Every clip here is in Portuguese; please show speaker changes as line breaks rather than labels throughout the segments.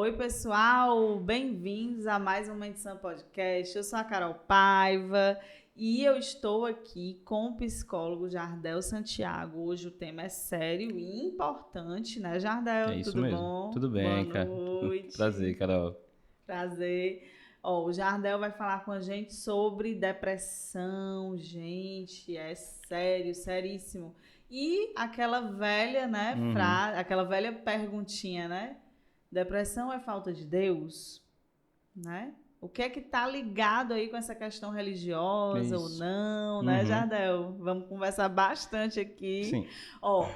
Oi, pessoal, bem-vindos a mais um Mente Sã Podcast. Eu sou a Carol Paiva e eu estou aqui com o psicólogo Jardel Santiago. Hoje o tema é sério e importante, né, Jardel?
É isso
Tudo
mesmo.
bom?
Tudo bem,
Boa
cara.
noite.
Prazer, Carol.
Prazer. O Jardel vai falar com a gente sobre depressão, gente, é sério, seríssimo. E aquela velha, né, aquela velha perguntinha, né? Depressão é falta de Deus, né? O que é que tá ligado aí com essa questão religiosa ou não, né, Jardel? Vamos conversar bastante aqui.
Sim.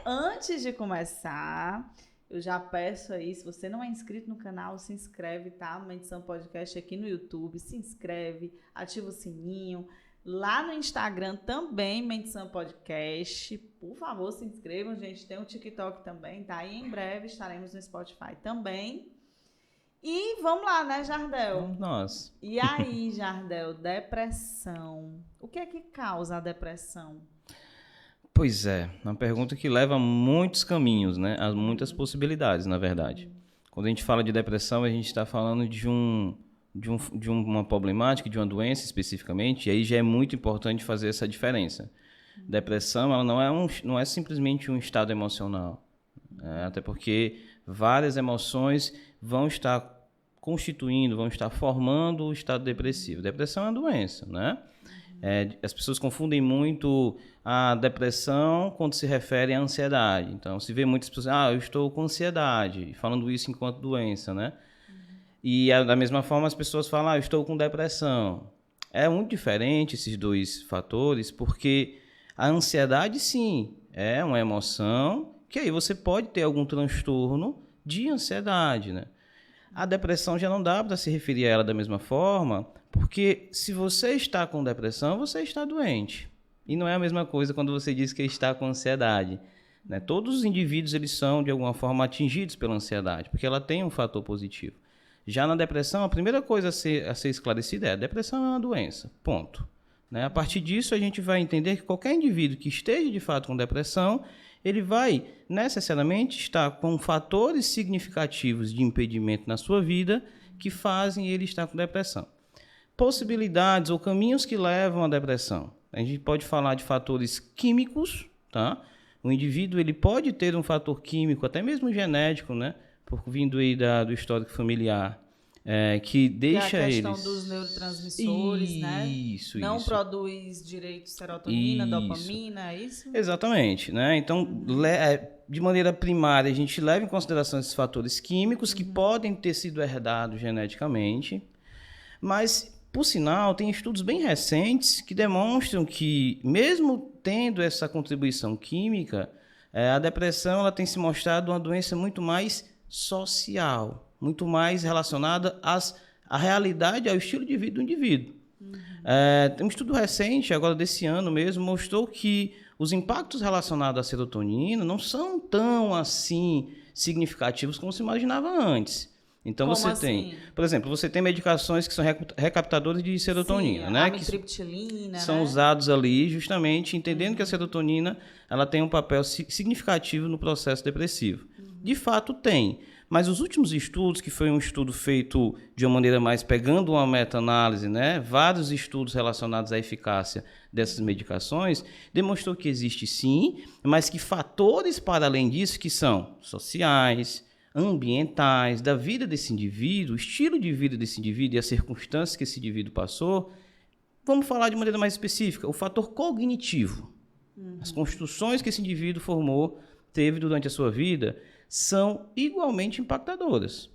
Antes de começar, eu já peço aí, se você não é inscrito no canal, se inscreve, tá? Mente Sã Podcast aqui no YouTube, se inscreve, ativa o sininho. Lá no Instagram também, Mente Sã Podcast. Por favor, se inscrevam, gente. Tem o TikTok também, tá? E em breve estaremos no Spotify também. E vamos lá, né, Jardel?
Vamos nós.
E aí, Jardel, depressão. O que é que causa a depressão?
Pois é, uma pergunta que leva a muitos caminhos, né? A muitas possibilidades, na verdade. Quando a gente fala de depressão, a gente está falando de uma problemática, de uma doença especificamente, e aí já é muito importante fazer essa diferença. Depressão, ela não é simplesmente um estado emocional, até porque várias emoções vão estar constituindo, vão estar formando o estado depressivo. Depressão é uma doença, né? As pessoas confundem muito a depressão quando se refere à ansiedade. Então, se vê muitas pessoas, eu estou com ansiedade, falando isso enquanto doença, né? E da mesma forma as pessoas falam, eu estou com depressão. É muito diferente esses dois fatores, porque a ansiedade, sim, é uma emoção que aí você pode ter algum transtorno de ansiedade, né? A depressão já não dá para se referir a ela da mesma forma, porque se você está com depressão, você está doente. E não é a mesma coisa quando você diz que está com ansiedade, né? Todos os indivíduos eles são, de alguma forma, atingidos pela ansiedade, porque ela tem um fator positivo. Já na depressão, a primeira coisa a ser esclarecida é a depressão é uma doença, ponto. Né? A partir disso, a gente vai entender que qualquer indivíduo que esteja, de fato, com depressão, ele vai necessariamente estar com fatores significativos de impedimento na sua vida que fazem ele estar com depressão. Possibilidades ou caminhos que levam à depressão. A gente pode falar de fatores químicos, tá? O indivíduo ele pode ter um fator químico, até mesmo genético, né? Vindo aí do histórico familiar, que deixa eles...
Que é a questão dos neurotransmissores, né?
Isso.
Não produz direito serotonina, dopamina, é isso?
Exatamente, né? Então, de maneira primária, a gente leva em consideração esses fatores químicos que podem ter sido herdados geneticamente, mas, por sinal, tem estudos bem recentes que demonstram que, mesmo tendo essa contribuição química, a depressão ela tem se mostrado uma doença muito mais social, muito mais relacionada à realidade, ao estilo de vida do indivíduo. Tem um estudo recente, agora desse ano mesmo, mostrou que os impactos relacionados à serotonina não são tão assim significativos como se imaginava antes. Então tem, por exemplo, você tem medicações que são recaptadores de serotonina, né?
Amitriptilina,
que são usados ali justamente entendendo que a serotonina ela tem um papel significativo no processo depressivo. De fato tem, mas os últimos estudos, que foi um estudo feito de uma maneira mais pegando uma meta-análise, né? Vários estudos relacionados à eficácia dessas medicações, demonstrou que existe sim, mas que fatores para além disso que são sociais, ambientais, da vida desse indivíduo, o estilo de vida desse indivíduo e as circunstâncias que esse indivíduo passou. Vamos falar de maneira mais específica, o fator cognitivo. As construções que esse indivíduo teve durante a sua vida, são igualmente impactadoras.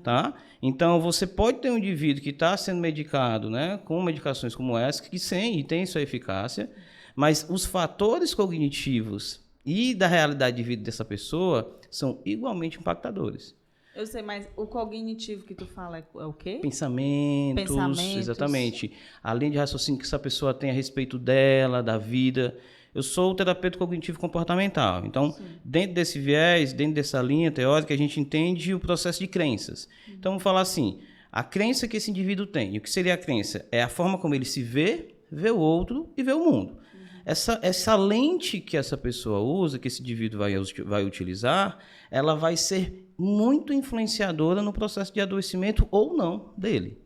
Tá? Então, você pode ter um indivíduo que está sendo medicado, né, com medicações como essa, que tem sua eficácia, mas os fatores cognitivos e da realidade de vida dessa pessoa são igualmente impactadores.
Eu sei, mas o cognitivo que tu fala é o quê?
Pensamentos, exatamente. Além de raciocínio que essa pessoa tem a respeito dela, da vida. Eu sou o terapeuta cognitivo comportamental. Então, dentro desse viés, dentro dessa linha teórica, a gente entende o processo de crenças. Então, vamos falar assim, a crença que esse indivíduo tem. E o que seria a crença? É a forma como ele se vê o outro e vê o mundo. Essa lente que essa pessoa usa, que esse indivíduo vai utilizar, ela vai ser muito influenciadora no processo de adoecimento ou não dele.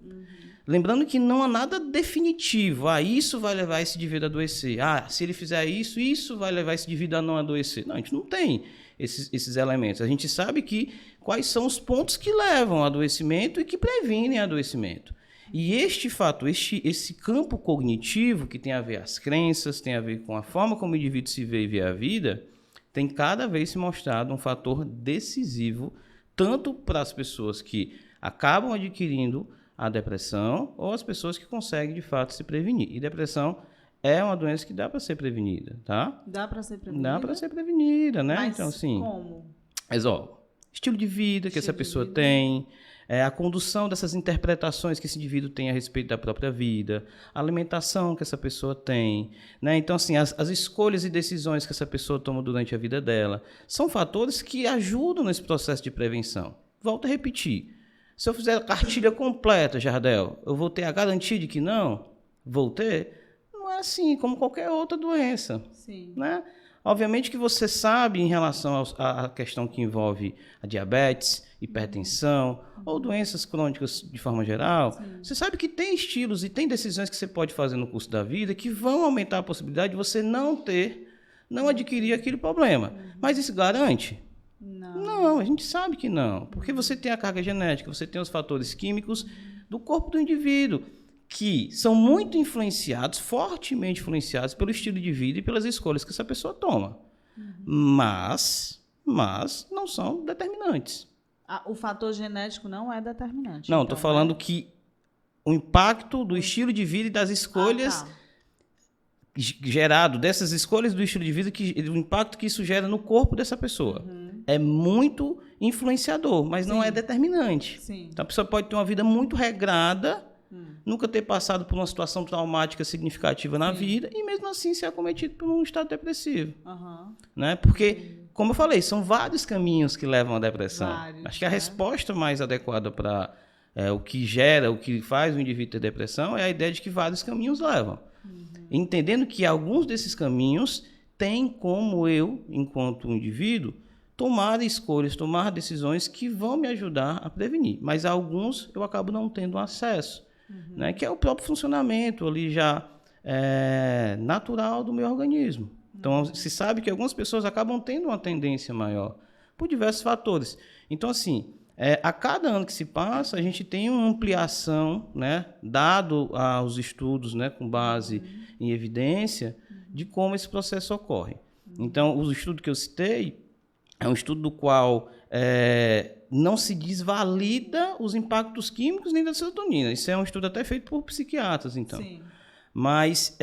Lembrando que não há nada definitivo. Isso vai levar esse indivíduo a adoecer. Se ele fizer isso, isso vai levar esse indivíduo a não adoecer. Não, a gente não tem esses elementos. A gente sabe quais são os pontos que levam ao adoecimento e que previnem adoecimento. E este fato, esse campo cognitivo, que tem a ver as crenças, tem a ver com a forma como o indivíduo se vê e vê a vida, tem cada vez se mostrado um fator decisivo, tanto para as pessoas que acabam adquirindo a depressão ou as pessoas que conseguem, de fato, se prevenir. E depressão é uma doença que dá para ser prevenida, tá?
Dá para ser prevenida?
Dá para ser prevenida, né?
Mas
então, assim,
como?
Mas, estilo de vida que essa pessoa tem, a condução dessas interpretações que esse indivíduo tem a respeito da própria vida, a alimentação que essa pessoa tem, né? Então, assim, as escolhas e decisões que essa pessoa toma durante a vida dela são fatores que ajudam nesse processo de prevenção. Volto a repetir. Se eu fizer a cartilha completa, Jardel, eu vou ter a garantia de que não? Vou ter? Não é assim, como qualquer outra doença.
Sim.
Né? Obviamente que você sabe em relação à questão que envolve a diabetes, hipertensão ou doenças crônicas de forma geral. Sim. Você sabe que tem estilos e tem decisões que você pode fazer no curso da vida que vão aumentar a possibilidade de você não adquirir aquele problema. Mas isso garante? Não, a gente sabe que não. Porque você tem a carga genética, você tem os fatores químicos do corpo do indivíduo, que são muito influenciados, fortemente influenciados pelo estilo de vida e pelas escolhas que essa pessoa toma. Mas não são determinantes.
O fator genético não é determinante.
Não, estou falando que o impacto do estilo de vida e das escolhas gerado dessas escolhas do estilo de vida, o impacto que isso gera no corpo dessa pessoa. É muito influenciador, mas não é determinante. Sim. Então a pessoa pode ter uma vida muito regrada, nunca ter passado por uma situação traumática significativa na vida e mesmo assim ser acometido por um estado depressivo. Né? Porque, como eu falei, são vários caminhos que levam à depressão. Acho que a resposta mais adequada para o que faz o indivíduo ter depressão é a ideia de que vários caminhos levam. Entendendo que alguns desses caminhos têm como eu, enquanto indivíduo, tomar escolhas, tomar decisões que vão me ajudar a prevenir. Mas alguns eu acabo não tendo acesso, né? Que é o próprio funcionamento ali já natural do meu organismo. Então, se sabe que algumas pessoas acabam tendo uma tendência maior por diversos fatores. Então, assim, a cada ano que se passa, a gente tem uma ampliação, né, dado aos estudos, né, com base em evidência, de como esse processo ocorre. Então, o estudo que eu citei é um estudo do qual não se desvalida os impactos químicos nem da serotonina. Isso é um estudo até feito por psiquiatras, então. Sim. Mas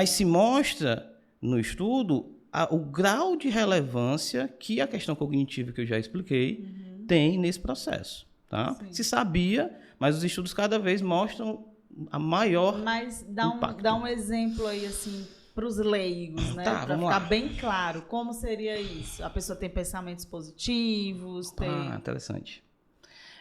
se mostra no estudo o grau de relevância que a questão cognitiva que eu já expliquei tem nesse processo. Tá? Se sabia, mas os estudos cada vez mostram a maior impacto.
Dá um exemplo aí, assim, para os leigos, né? Para ficar bem claro, como seria isso? A pessoa tem pensamentos positivos,
interessante.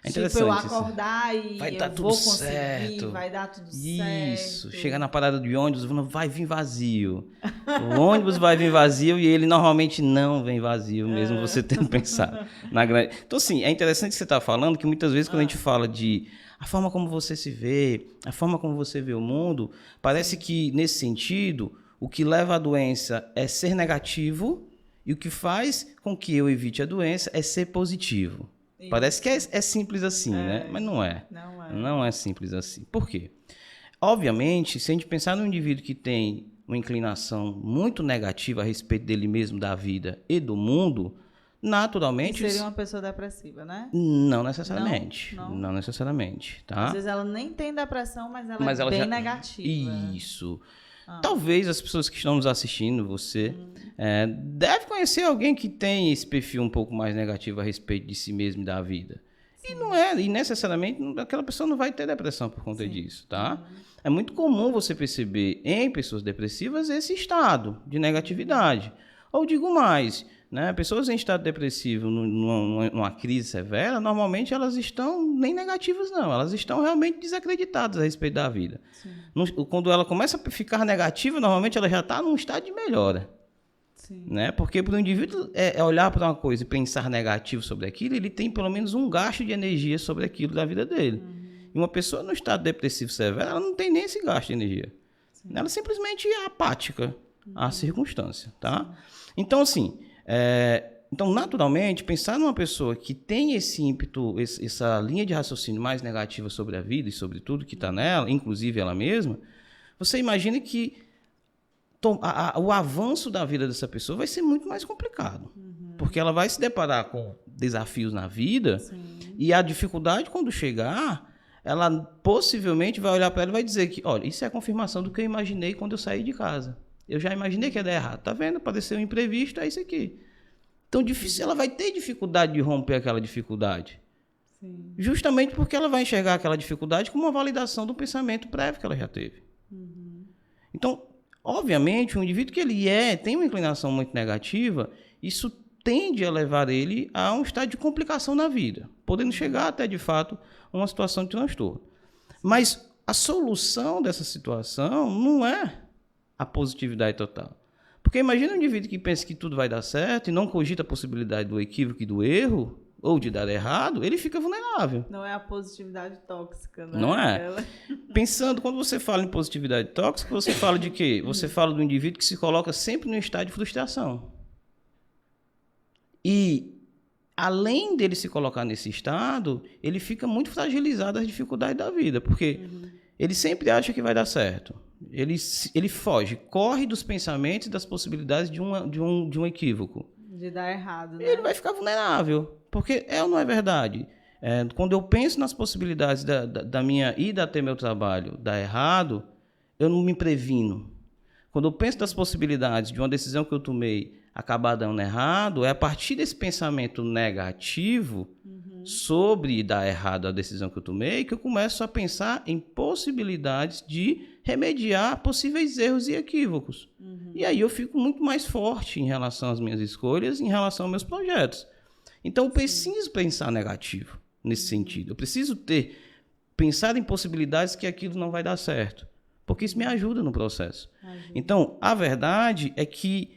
Tipo, eu acordar e
vai dar tudo certo.
Vai dar tudo certo.
Isso, chegar na parada de ônibus, vai vir vazio. O ônibus vai vir vazio e ele normalmente não vem vazio, mesmo você tendo pensado. Então, assim, é interessante que você está falando que muitas vezes quando a gente fala de a forma como você se vê, a forma como você vê o mundo, parece que, nesse sentido, o que leva à doença é ser negativo e o que faz com que eu evite a doença é ser positivo. Isso. Parece que é simples assim, né? Mas não é. Não é simples assim. Por quê? Obviamente, se a gente pensar num indivíduo que tem uma inclinação muito negativa a respeito dele mesmo, da vida e do mundo, naturalmente...
E seria uma pessoa depressiva, né?
Não necessariamente. Não necessariamente, tá?
Às vezes ela nem tem depressão, mas ela é bem negativa.
Isso. Talvez as pessoas que estão nos assistindo, você deve conhecer alguém que tem esse perfil um pouco mais negativo a respeito de si mesmo e da vida. Sim. E necessariamente aquela pessoa não vai ter depressão por conta disso, tá? É muito comum você perceber em pessoas depressivas esse estado de negatividade. Ou digo mais, né? Pessoas em estado depressivo, numa crise severa, normalmente elas estão nem negativas, não. Elas estão realmente desacreditadas a respeito da vida. Quando ela começa a ficar negativa, normalmente ela já está num estado de melhora.
Sim.
Né? Porque para o indivíduo olhar para uma coisa e pensar negativo sobre aquilo, ele tem pelo menos um gasto de energia sobre aquilo da vida dele. E uma pessoa no estado depressivo severo, ela não tem nem esse gasto de energia. Sim. Ela simplesmente é apática à circunstância. Tá? Então, assim, então, naturalmente, pensar numa pessoa que tem esse ímpeto, essa linha de raciocínio mais negativa sobre a vida e sobre tudo que está nela, inclusive ela mesma, você imagina que o avanço da vida dessa pessoa vai ser muito mais complicado. Porque ela vai se deparar com desafios na vida. Sim. E a dificuldade, quando chegar, ela possivelmente vai olhar para ela e vai dizer que, olha, isso é a confirmação do que eu imaginei quando eu saí de casa. Eu já imaginei que ia dar errado. Tá vendo? Apareceu um imprevisto, é isso aqui. Então, difícil, ela vai ter dificuldade de romper aquela dificuldade. Sim. Justamente porque ela vai enxergar aquela dificuldade como uma validação do pensamento prévio que ela já teve. Então, obviamente, um indivíduo que ele tem uma inclinação muito negativa, isso tende a levar ele a um estado de complicação na vida, podendo chegar até, de fato, uma situação de transtorno. Mas a solução dessa situação não é a positividade total. Porque imagina um indivíduo que pensa que tudo vai dar certo e não cogita a possibilidade do equívoco e do erro, ou de dar errado, ele fica vulnerável.
Não é a positividade tóxica, né?
Não é? Pensando, quando você fala em positividade tóxica, você fala de quê? Você fala do indivíduo que se coloca sempre no estado de frustração. E, além dele se colocar nesse estado, ele fica muito fragilizado às dificuldades da vida, porque ele sempre acha que vai dar certo. Ele foge, corre dos pensamentos e das possibilidades de um equívoco.
De dar errado, né?
Ele vai ficar vulnerável, porque é ou não é verdade? Quando eu penso nas possibilidades da minha ida até meu trabalho dar errado, eu não me previno. Quando eu penso das possibilidades de uma decisão que eu tomei acabar dando errado, é a partir desse pensamento negativo sobre dar errado a decisão que eu tomei que eu começo a pensar em possibilidades de remediar possíveis erros e equívocos. E aí eu fico muito mais forte em relação às minhas escolhas, em relação aos meus projetos. Então eu preciso pensar negativo nesse sentido. Eu preciso pensar em possibilidades que aquilo não vai dar certo, porque isso me ajuda no processo. Então, a verdade é que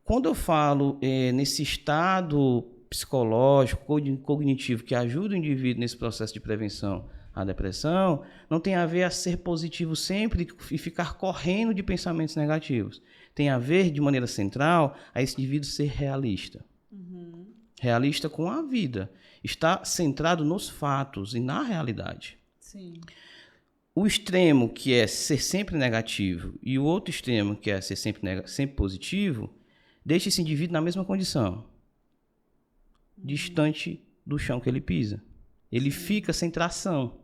quando eu falo nesse estado psicológico, cognitivo, que ajuda o indivíduo nesse processo de prevenção à depressão, não tem a ver a ser positivo sempre e ficar correndo de pensamentos negativos. Tem a ver, de maneira central, a esse indivíduo ser realista. Realista com a vida. Está centrado nos fatos e na realidade. Sim. O extremo, que é ser sempre negativo, e o outro extremo, que é ser sempre positivo, deixa esse indivíduo na mesma condição, distante do chão que ele pisa. Ele fica sem tração,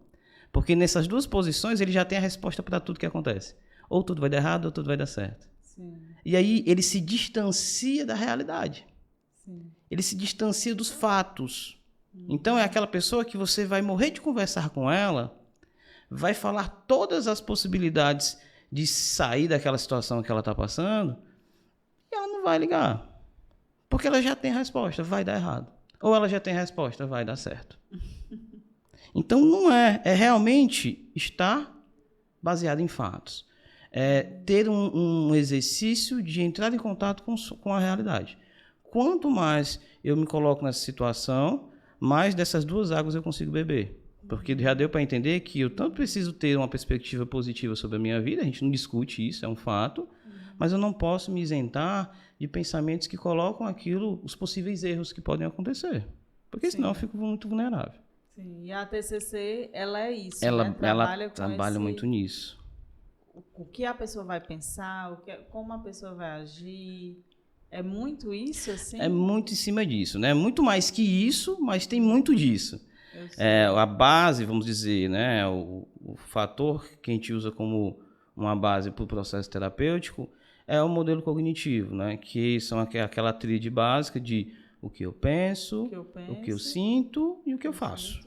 porque nessas duas posições ele já tem a resposta para tudo que acontece. Ou tudo vai dar errado, ou tudo vai dar certo. Sim. E aí ele se distancia da realidade. Sim. Ele se distancia dos fatos. Então é aquela pessoa que você vai morrer de conversar com ela, vai falar todas as possibilidades de sair daquela situação que ela está passando, e ela não vai ligar. Porque ela já tem a resposta, vai dar errado. Ou ela já tem a resposta, vai dar certo. Então não é realmente estar baseado em fatos. É ter um exercício de entrar em contato com a realidade. Quanto mais eu me coloco nessa situação, mais dessas duas águas eu consigo beber. Porque já deu para entender que eu tanto preciso ter uma perspectiva positiva sobre a minha vida, a gente não discute isso, é um fato, mas eu não posso me isentar de pensamentos que colocam os possíveis erros que podem acontecer. Porque senão eu fico muito vulnerável.
Sim, e a TCC, ela é isso,
ela,
né?
Ela trabalha muito nisso.
O que a pessoa vai pensar, como a pessoa vai agir. É muito isso, assim?
É muito em cima disso, né? Muito mais que isso, mas tem muito disso. A base, vamos dizer, né? O fator que a gente usa como uma base para o processo terapêutico é o modelo cognitivo, né? Que são aquela tríade básica de o que eu penso, o que eu sinto e o que eu faço.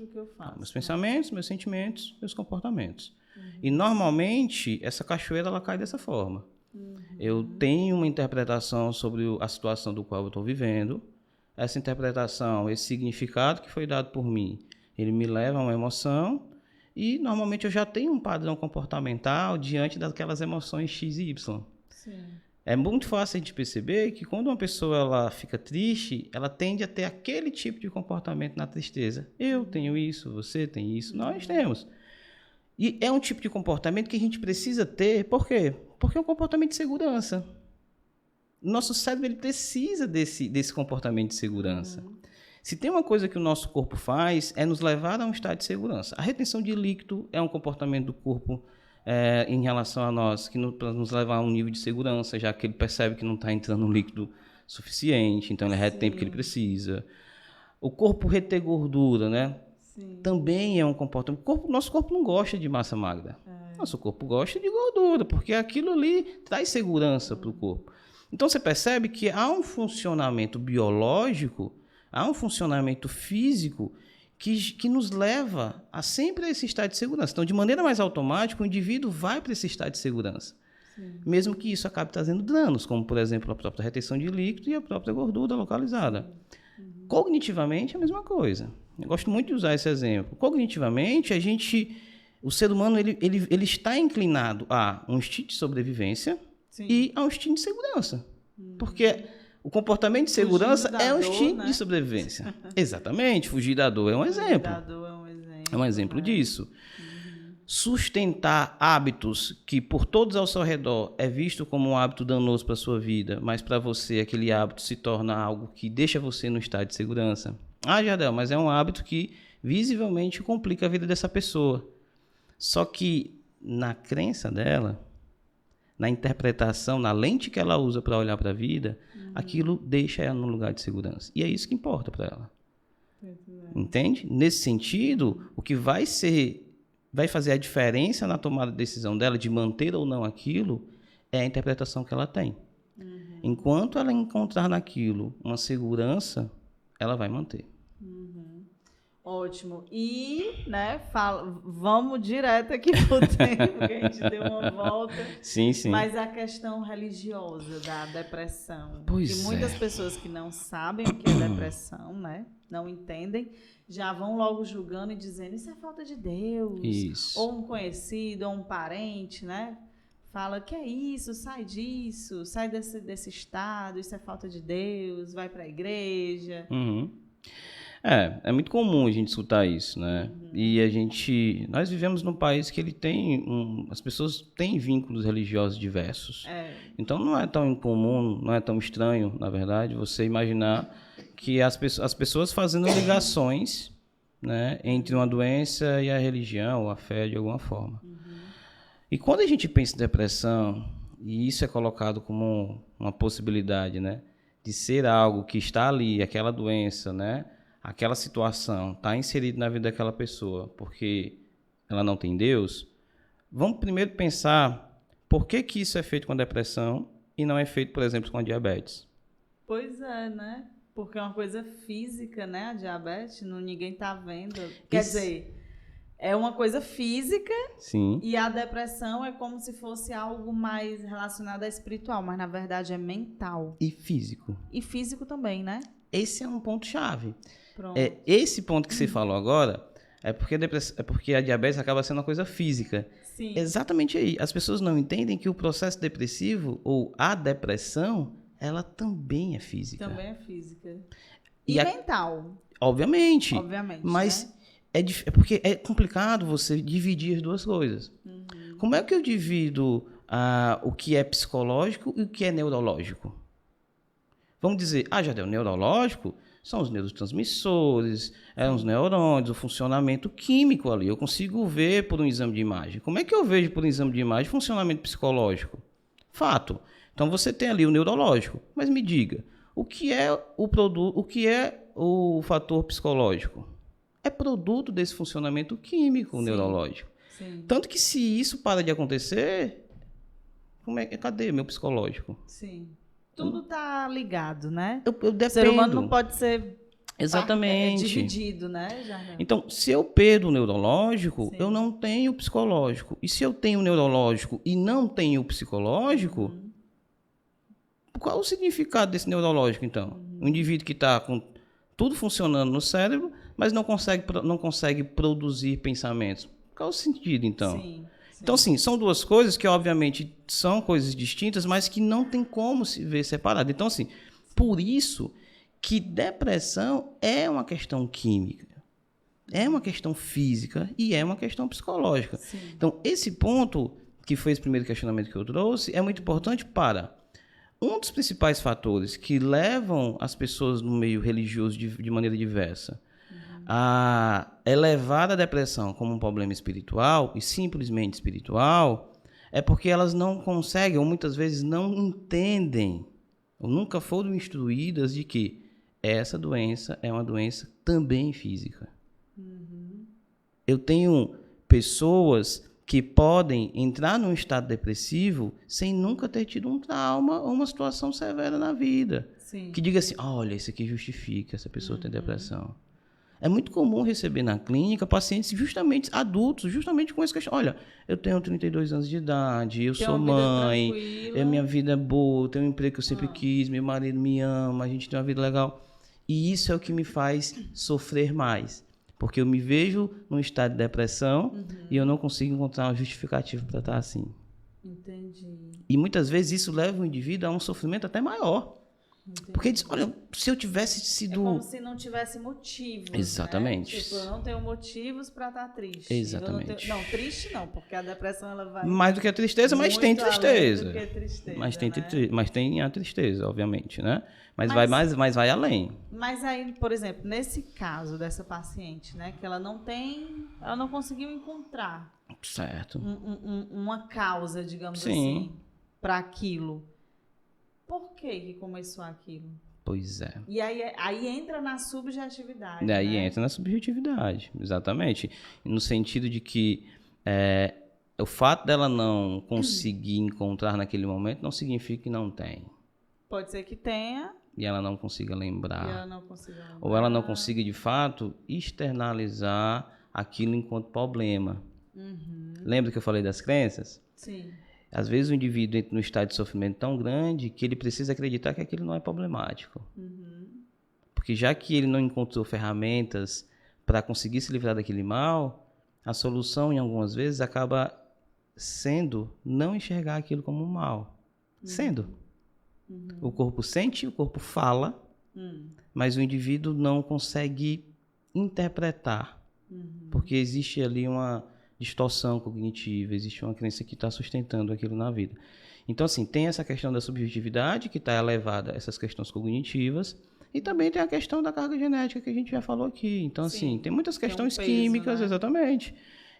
Meus pensamentos, meus sentimentos, meus comportamentos. E, normalmente, essa cachoeira ela cai dessa forma. Eu tenho uma interpretação sobre a situação do qual eu estou vivendo. Essa interpretação, esse significado que foi dado por mim, ele me leva a uma emoção e, normalmente, eu já tenho um padrão comportamental diante daquelas emoções X e Y.
Sim.
É muito fácil a gente perceber que quando uma pessoa ela fica triste, ela tende a ter aquele tipo de comportamento na tristeza. Eu tenho isso, você tem isso, nós temos. E é um tipo de comportamento que a gente precisa ter, por quê? Porque é um comportamento de segurança. Nosso cérebro ele precisa desse comportamento de segurança. Se tem uma coisa que o nosso corpo faz, é nos levar a um estado de segurança. A retenção de líquido é um comportamento do corpo em relação a nós, que para nos levar a um nível de segurança, já que ele percebe que não está entrando líquido suficiente, então ele retém o tempo que ele precisa. O corpo reter gordura, né? Sim. Também é um comportamento. Nosso corpo não gosta de massa magra. Nosso corpo gosta de gordura, porque aquilo ali traz segurança para o corpo. Então você percebe que há um funcionamento biológico, há um funcionamento físico que nos leva a sempre a esse estado de segurança. Então, de maneira mais automática, o indivíduo vai para esse estado de segurança. Sim. Mesmo que isso acabe trazendo danos, como, por exemplo, a própria retenção de líquido e a própria gordura localizada. Cognitivamente, é a mesma coisa. Eu gosto muito de usar esse exemplo. Cognitivamente, o ser humano ele está inclinado a um instinto de sobrevivência. Sim. E a um instinto de segurança. Porque o comportamento de segurança é um instinto, né, de sobrevivência. Exatamente. Fugir da dor é um exemplo. Fugir da dor é um exemplo disso. Sustentar hábitos que por todos ao seu redor é visto como um hábito danoso para a sua vida, mas para você aquele hábito se torna algo que deixa você no estado de segurança. Ah, Jardel, mas é um hábito que visivelmente complica a vida dessa pessoa. Só que na crença dela, na interpretação, na lente que ela usa para olhar para a vida, aquilo deixa ela num lugar de segurança. E é isso que importa para ela. Entende? Nesse sentido, o que vai fazer a diferença na tomada de decisão dela, de manter ou não aquilo, é a interpretação que ela tem. Enquanto ela encontrar naquilo uma segurança, ela vai manter.
Ótimo. E, né, vamos direto aqui pro tempo, que a gente deu uma volta.
Sim, sim.
Mas a questão religiosa da depressão.
Pois
que muitas pessoas que não sabem o que é depressão, né, não entendem, já vão logo julgando e dizendo, isso é falta de Deus.
Isso.
Ou um conhecido, ou um parente, né? Fala, que é isso? Sai disso, sai desse estado, isso é falta de Deus, vai para a igreja.
É muito comum a gente escutar isso, né? E nós vivemos num país que ele tem, as pessoas têm vínculos religiosos diversos. Então não é tão incomum, não é tão estranho, na verdade, você imaginar que as pessoas fazendo ligações, né, entre uma doença e a religião, ou a fé de alguma forma. E quando a gente pensa em depressão, e isso é colocado como uma possibilidade, né, de ser algo que está ali, aquela doença, né, aquela situação está inserida na vida daquela pessoa porque ela não tem Deus, vamos primeiro pensar por que isso é feito com a depressão e não é feito, por exemplo, com a diabetes.
Pois é, né? Porque é uma coisa física, né? A diabetes, ninguém está vendo. Quer dizer, é uma coisa física.
Sim.
E a depressão é como se fosse algo mais relacionado à espiritual, mas na verdade é mental.
E físico.
E físico também, né?
Esse é um ponto-chave.
Pronto.
Esse ponto que você falou agora é porque a diabetes acaba sendo uma coisa física.
Sim.
Exatamente aí. As pessoas não entendem que o processo depressivo ou a depressão, ela também é física.
Também é física. E mental.
Obviamente. Mas
né?
É porque é complicado você dividir as duas coisas. Como é que eu divido o que é psicológico e o que é neurológico? Vamos dizer, Jardel, neurológico são os neurotransmissores, os neurônios, o funcionamento químico ali. Eu consigo ver por um exame de imagem. Como é que eu vejo por um exame de imagem funcionamento psicológico? Fato. Então você tem ali o neurológico. Mas me diga, o que é o fator psicológico? É produto desse funcionamento químico neurológico.
Sim.
Tanto que se isso para de acontecer, cadê meu psicológico?
Sim. Tudo está ligado, né?
Eu dependo.
O ser humano não pode ser
dividido,
né, Jardel?
Então, se eu perdo o neurológico, eu não tenho o psicológico. E se eu tenho o neurológico e não tenho o psicológico, qual o significado desse neurológico, então? Um indivíduo que está com tudo funcionando no cérebro, mas não consegue produzir pensamentos. Qual o sentido, então?
Sim.
Então, assim, são duas coisas que, obviamente, são coisas distintas, mas que não tem como se ver separado. Então, assim, por isso que depressão é uma questão química, é uma questão física e é uma questão psicológica.
Sim.
Então, esse ponto, que foi esse primeiro questionamento que eu trouxe, é muito importante para um dos principais fatores que levam as pessoas no meio religioso de maneira diversa a elevar a depressão como um problema espiritual e simplesmente espiritual é porque elas não conseguem ou muitas vezes não entendem ou nunca foram instruídas de que essa doença é uma doença também física. Eu tenho pessoas que podem entrar num estado depressivo sem nunca ter tido um trauma ou uma situação severa na vida.
Sim.
Que diga assim, olha, isso aqui justifica essa pessoa ter depressão. É muito comum receber na clínica pacientes justamente adultos, justamente com essa questão. Olha, eu tenho 32 anos de idade, eu sou mãe, minha vida é boa, eu tenho um emprego que eu sempre quis, meu marido me ama, a gente tem uma vida legal. E isso é o que me faz sofrer mais. Porque eu me vejo num estado de depressão e eu não consigo encontrar uma justificativa para estar assim.
Entendi.
E muitas vezes isso leva o indivíduo a um sofrimento até maior. Entendi. Porque diz, olha, se eu tivesse sido...
É como se não tivesse motivos.
Exatamente.
Né? Tipo, eu não tenho motivos para estar triste.
Exatamente.
Não, triste não, porque a depressão ela vai...
Mais do que a tristeza, mas tem tristeza.
Do que tristeza,
mas tem a tristeza, obviamente, né? Mas vai além.
Mas aí, por exemplo, nesse caso dessa paciente, né, que ela não conseguiu encontrar
certo.
uma causa, digamos
Sim.
assim, para aquilo. Por que começou aquilo?
Pois é.
E aí entra na subjetividade.
Daí
né?
entra na subjetividade, exatamente. No sentido de que o fato dela não conseguir encontrar naquele momento não significa que não tem.
Pode ser que tenha.
E ela não consiga lembrar.
Lembrar.
Ou ela não consiga, de fato, externalizar aquilo enquanto problema. Lembra que eu falei das crenças?
Sim.
Às vezes o indivíduo entra num estado de sofrimento tão grande que ele precisa acreditar que aquilo não é problemático. Porque já que ele não encontrou ferramentas para conseguir se livrar daquele mal, a solução, em algumas vezes, acaba sendo não enxergar aquilo como um mal. Sendo. O corpo sente, o corpo fala, mas o indivíduo não consegue interpretar. Porque existe ali uma distorção cognitiva, existe uma crença que está sustentando aquilo na vida. Então, assim, tem essa questão da subjetividade, que está elevada a essas questões cognitivas, e também tem a questão da carga genética, que a gente já falou aqui. Então, sim, assim, tem muitas questões químicas, né? Exatamente.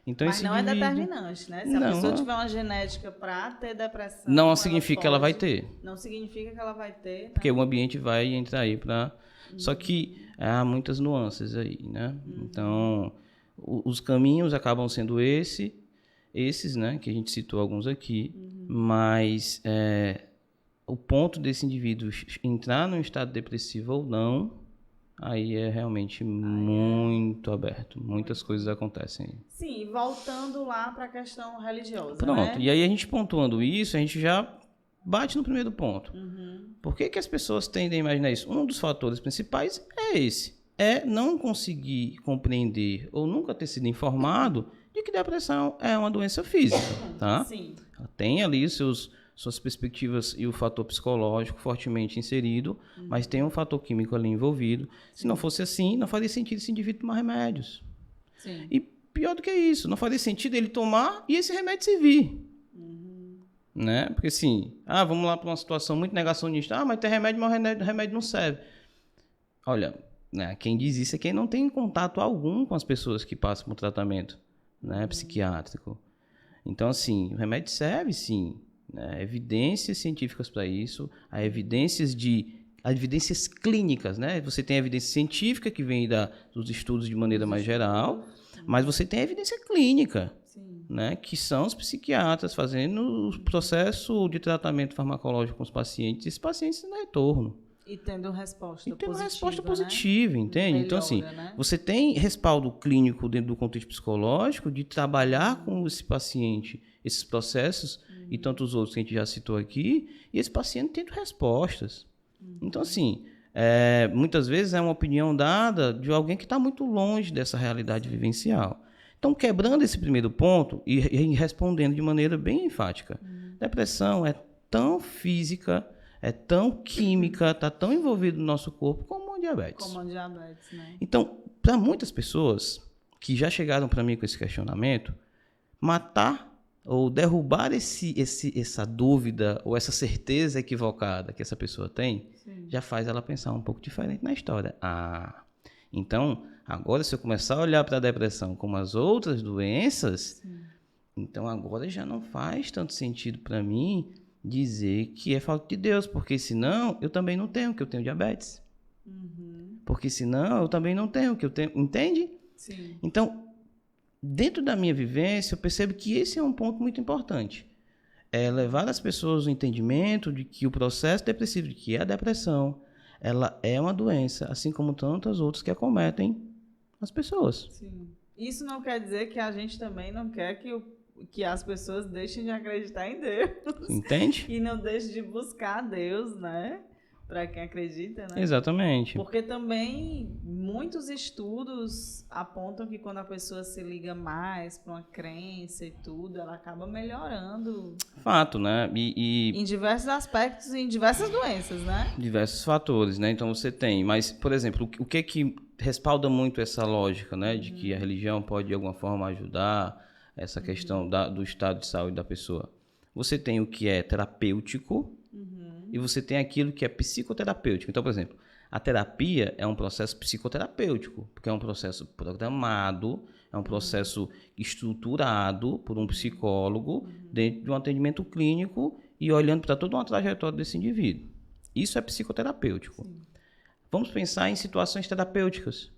Então,
mas não é determinante, né? Se a pessoa tiver uma genética para ter depressão...
Não significa que ela vai ter.
Não significa que ela vai ter. Né?
Porque o ambiente vai entrar aí para... Só que há muitas nuances aí, né? Então... Os caminhos acabam sendo esses, né, que a gente citou alguns aqui, mas o ponto desse indivíduo entrar num estado depressivo ou não, aí é realmente muito aberto. Muitas coisas acontecem.
Sim, e voltando lá para a questão religiosa.
Pronto,
né?
E aí a gente pontuando isso, a gente já bate no primeiro ponto. Por que as pessoas tendem a imaginar isso? Um dos fatores principais é esse. É não conseguir compreender ou nunca ter sido informado de que depressão é uma doença física, tá?
Sim.
Ela tem ali suas perspectivas e o fator psicológico fortemente inserido, mas tem um fator químico ali envolvido. Se não fosse assim, não faria sentido esse indivíduo tomar remédios.
Sim.
E pior do que isso, não faria sentido ele tomar e esse remédio servir. Né? Porque assim, vamos lá para uma situação muito negacionista. Mas tem remédio, mas o remédio não serve. Olha... Quem diz isso é quem não tem contato algum com as pessoas que passam por tratamento, né, psiquiátrico. Então, assim, o remédio serve, sim. Né, evidências científicas para isso, há evidências clínicas, né? Você tem a evidência científica que vem dos estudos de maneira mais geral, mas você tem a evidência clínica, né, que são os psiquiatras fazendo o processo de tratamento farmacológico com os pacientes, e esses pacientes têm retorno.
E tendo resposta positiva.
Uma resposta positiva,
né?
Entende?
Melhora,
então, assim,
né?
Você tem respaldo clínico dentro do contexto psicológico de trabalhar com esse paciente, esses processos e tantos outros que a gente já citou aqui, e esse paciente tendo respostas. Então, assim, muitas vezes é uma opinião dada de alguém que está muito longe dessa realidade vivencial. Então, quebrando esse primeiro ponto e respondendo de maneira bem enfática, depressão é tão física, é tão química, está tão envolvido no nosso corpo como a diabetes.
Como a diabetes, né?
Então, para muitas pessoas que já chegaram para mim com esse questionamento, matar ou derrubar essa dúvida ou essa certeza equivocada que essa pessoa tem, já faz ela pensar um pouco diferente na história. Então, agora se eu começar a olhar para a depressão como as outras doenças, então agora já não faz tanto sentido para mim dizer que é falta de Deus, porque senão eu também não tenho, que eu tenho diabetes. Porque senão eu também não tenho, que eu tenho, entende?
Sim.
Então, dentro da minha vivência, eu percebo que esse é um ponto muito importante. É levar as pessoas ao entendimento de que o processo depressivo, de que a depressão, ela é uma doença, assim como tantas outras que acometem as pessoas.
Sim. Isso não quer dizer que a gente também não quer que as pessoas deixem de acreditar em Deus.
Entende?
E não deixem de buscar Deus, né? Para quem acredita, né?
Exatamente.
Porque também muitos estudos apontam que quando a pessoa se liga mais para uma crença e tudo, ela acaba melhorando.
Fato, né?
Em diversos aspectos e em diversas doenças, né?
Diversos fatores, né? Então você tem, mas, por exemplo, o que respalda muito essa lógica, né? De que a religião pode de alguma forma ajudar essa questão do estado de saúde da pessoa. Você tem o que é terapêutico, e você tem aquilo que é psicoterapêutico. Então, por exemplo, a terapia é um processo psicoterapêutico, porque é um processo programado, é um processo estruturado por um psicólogo dentro de um atendimento clínico e olhando para toda uma trajetória desse indivíduo. Isso é psicoterapêutico. Sim. Vamos pensar em situações terapêuticas.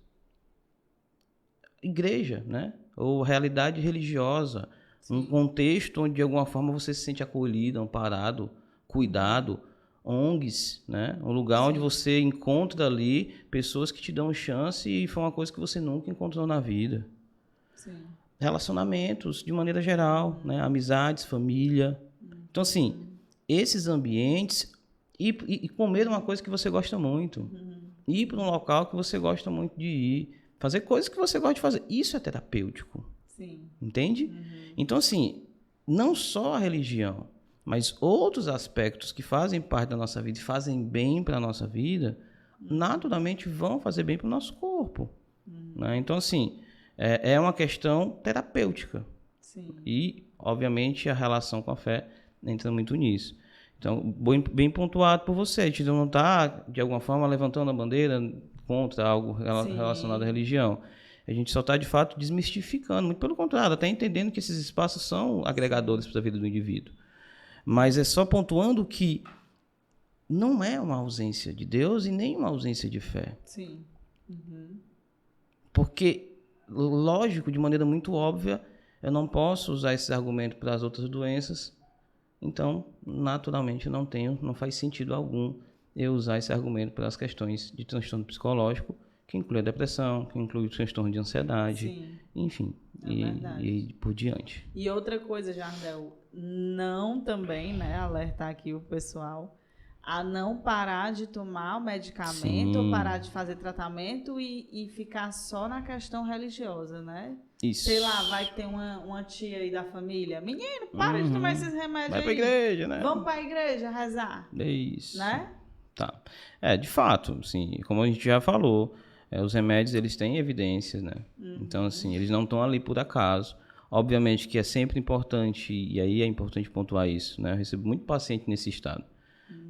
Igreja, né? Ou realidade religiosa. Sim. Um contexto onde, de alguma forma, você se sente acolhido, amparado, cuidado. ONGs, né? Um lugar onde você encontra ali pessoas que te dão chance e foi uma coisa que você nunca encontrou na vida.
Sim.
Relacionamentos, de maneira geral, né? Amizades, família. Então, assim, esses ambientes e comer uma coisa que você gosta muito. Ir para um local que você gosta muito de ir. Fazer coisas que você gosta de fazer. Isso é terapêutico.
Sim.
Entende? Então, assim, não só a religião, mas outros aspectos que fazem parte da nossa vida e fazem bem para a nossa vida, naturalmente vão fazer bem para o nosso corpo. Né? Então, assim, é uma questão terapêutica.
Sim.
E, obviamente, a relação com a fé entra muito nisso. Então, bem pontuado por você. A gente não está, de alguma forma, levantando a bandeira contra algo relacionado à religião. A gente só está, de fato, desmistificando. Muito pelo contrário, até entendendo que esses espaços são agregadores para a vida do indivíduo. Mas é só pontuando que não é uma ausência de Deus e nem uma ausência de fé.
Sim.
Porque, lógico, de maneira muito óbvia, eu não posso usar esse argumento para as outras doenças. Então, naturalmente, não faz sentido algum eu usar esse argumento para as questões de transtorno psicológico, que inclui a depressão, que inclui o transtorno de ansiedade, enfim, e por diante.
E outra coisa, Jardel, não também, né, alertar aqui o pessoal a não parar de tomar o medicamento, ou parar de fazer tratamento e ficar só na questão religiosa, né?
Isso.
Sei lá, vai ter uma tia aí da família. Menino, para de tomar esses remédios
vai
aí.
Vai pra igreja, né?
Vamos pra igreja rezar.
Isso.
Né?
Tá. De fato, assim, como a gente já falou, os remédios, eles têm evidências, né? Então, assim, eles não estão ali por acaso. Obviamente que é sempre importante, e aí é importante pontuar isso, né? Eu recebo muito paciente nesse estado.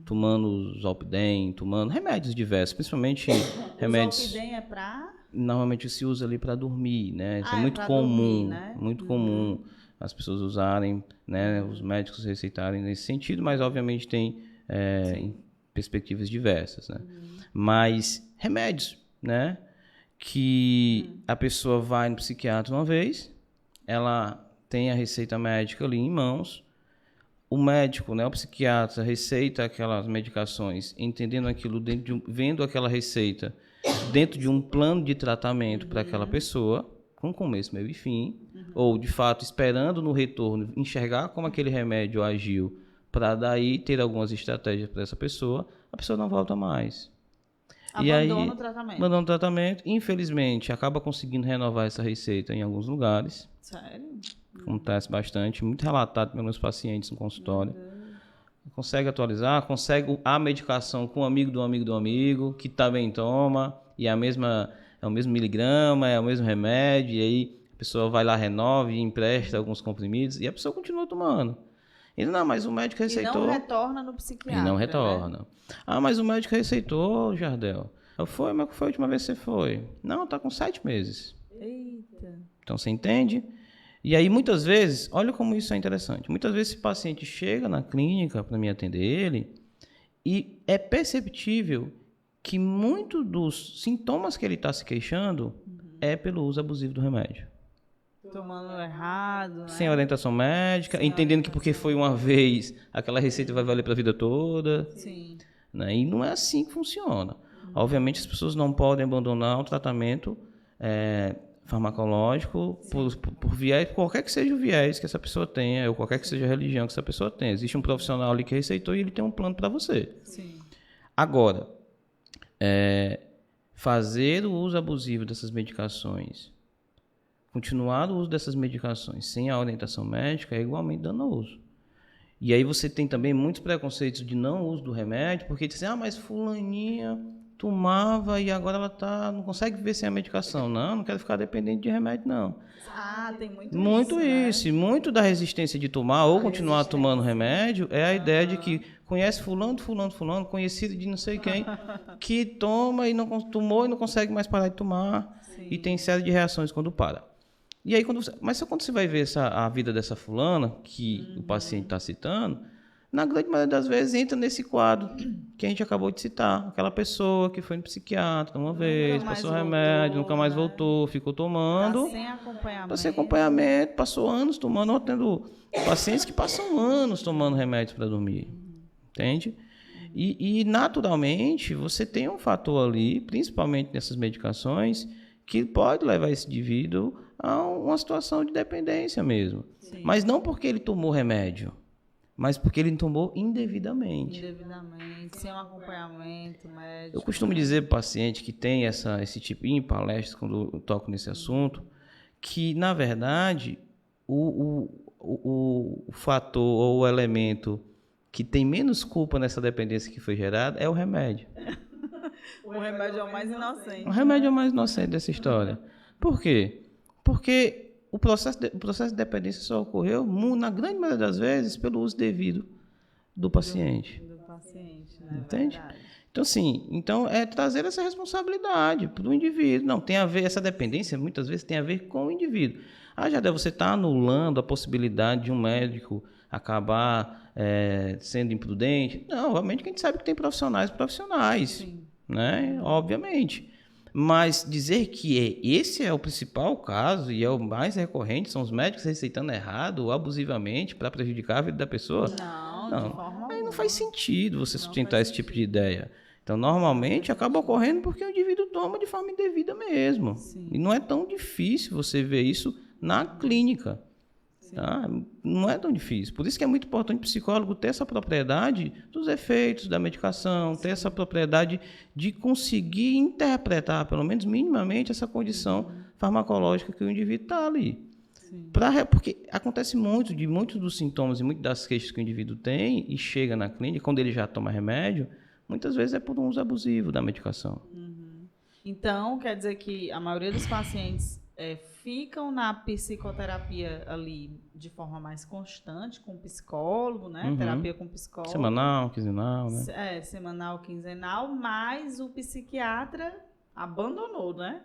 Tomando Zolpidem, tomando remédios diversos, principalmente remédios... O
Zolpidem é pra...
Normalmente se usa ali para dormir, né? Isso é muito comum, dormir, né? Muito comum as pessoas usarem, né? Os médicos receitarem nesse sentido, mas obviamente tem perspectivas diversas, né? Mas remédios, né? Que a pessoa vai no psiquiatra uma vez, ela tem a receita médica ali em mãos, o médico, né, o psiquiatra, receita aquelas medicações, entendendo aquilo, vendo aquela receita dentro de um plano de tratamento para aquela pessoa, com começo, meio e fim, ou de fato esperando no retorno enxergar como aquele remédio agiu para daí ter algumas estratégias para essa pessoa, a pessoa não volta mais.
Abandona o tratamento.
Abandona o tratamento, infelizmente, acaba conseguindo renovar essa receita em alguns lugares.
Sério?
Acontece bastante, muito relatado pelos meus pacientes no consultório. Consegue atualizar, consegue a medicação com um amigo do amigo do amigo, que também toma, e é o mesmo miligrama, é o mesmo remédio, e aí a pessoa vai lá, renova e empresta alguns comprimidos, e a pessoa continua tomando. Ele, não, mas o médico receitou...
E não retorna no psiquiatra,
E não retorna.
né?
Ah, mas o médico receitou, Jardel. Mas foi a última vez que você foi? Não, tá com 7 meses.
Eita.
Então, você entende? E aí, muitas vezes, olha como isso é interessante. Muitas vezes, esse paciente chega na clínica para me atender ele e é perceptível que muitos dos sintomas que ele está se queixando é pelo uso abusivo do remédio.
Tomando errado, né?
Sem orientação médica, entendendo que porque foi uma vez, aquela receita vai valer para a vida toda.
Sim.
Né? E não é assim que funciona. Obviamente, as pessoas não podem abandonar o tratamento farmacológico por viés, qualquer que seja o viés que essa pessoa tenha, ou qualquer que seja a religião que essa pessoa tenha. Existe um profissional ali que receitou e ele tem um plano para você.
Sim.
Agora, fazer o uso abusivo dessas medicações, continuar o uso dessas medicações sem a orientação médica é igualmente danoso. E aí você tem também muitos preconceitos de não uso do remédio, porque dizem, mas fulaninha tomava e agora ela não consegue viver sem a medicação. Não quero ficar dependente de remédio, não.
Ah, tem muito
isso.
Né?
E muito da resistência de tomar ou continuar tomando remédio é a ideia de que conhece fulano, conhecido de não sei quem, que toma e não tomou e não consegue mais parar de tomar. Sim. E tem série de reações quando para. E aí, quando você vai ver a vida dessa fulana, que o paciente está citando, na grande maioria das vezes entra nesse quadro que a gente acabou de citar. Aquela pessoa que foi no psiquiatra uma vez, passou remédio, nunca mais voltou, ficou tomando.
Tá sem
acompanhamento. Passou anos tomando, tendo pacientes que passam anos tomando remédios para dormir. Entende? E, naturalmente, você tem um fator ali, principalmente nessas medicações, que pode levar esse indivíduo a uma situação de dependência mesmo. Sim. Mas não porque ele tomou remédio, mas porque ele tomou indevidamente.
Sem um acompanhamento médico.
Eu costumo dizer para o paciente que tem esse tipo em palestras, quando eu toco nesse assunto, que, na verdade, o fator ou o elemento que tem menos culpa nessa dependência que foi gerada é o remédio.
O remédio é o mais inocente.
O remédio é o mais inocente dessa história. Por quê? Porque o processo de dependência só ocorreu, na grande maioria das vezes, pelo uso devido do paciente.
Do paciente, né?
Entende?
Verdade.
Então, assim, é trazer essa responsabilidade para o indivíduo. Não, tem a ver, essa dependência muitas vezes tem a ver com o indivíduo. Jardel, você está anulando a possibilidade de um médico acabar sendo imprudente? Não, obviamente que a gente sabe que tem profissionais. Sim. Né? Obviamente. Mas dizer que esse é o principal caso e é o mais recorrente, são os médicos receitando errado ou abusivamente para prejudicar a vida da pessoa?
Não. De forma
aí não faz sentido você sustentar esse tipo de ideia. Então, normalmente, acaba ocorrendo porque o indivíduo toma de forma indevida mesmo. Sim. E não é tão difícil você ver isso na clínica. Tá? Não é tão difícil. Por isso que é muito importante o psicólogo ter essa propriedade dos efeitos da medicação, ter essa propriedade de conseguir interpretar, pelo menos minimamente, essa condição farmacológica que o indivíduo está ali. Porque acontece muitos dos sintomas e muitas das queixas que o indivíduo tem e chega na clínica, quando ele já toma remédio, muitas vezes é por um uso abusivo da medicação.
Então, quer dizer que a maioria dos pacientes ficam na psicoterapia ali de forma mais constante, com psicólogo, né? Terapia com psicólogo.
Semanal, quinzenal, né?
Semanal, quinzenal, mas o psiquiatra abandonou, né?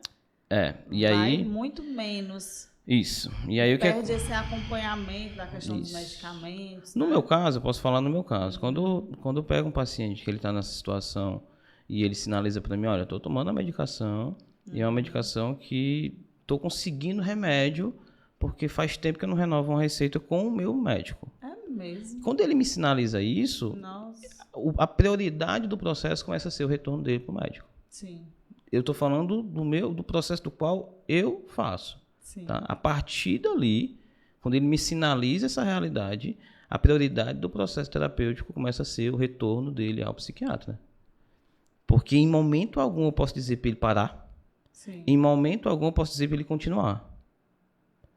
E aí...
Vai muito menos.
Isso. E aí
perde esse acompanhamento da questão dos medicamentos.
No meu caso, eu posso falar no meu caso. Quando eu pego um paciente que ele está nessa situação e ele sinaliza para mim, olha, eu estou tomando a medicação e é uma medicação que estou conseguindo remédio porque faz tempo que eu não renovo uma receita com o meu médico.
É mesmo?
Quando ele me sinaliza isso, a prioridade do processo começa a ser o retorno dele para o médico.
Sim.
Eu estou falando do processo do qual eu faço.
Sim.
Tá? A partir dali, quando ele me sinaliza essa realidade, a prioridade do processo terapêutico começa a ser o retorno dele ao psiquiatra. Porque em momento algum eu posso dizer para ele parar,
Sim.
em momento algum eu posso dizer para ele continuar.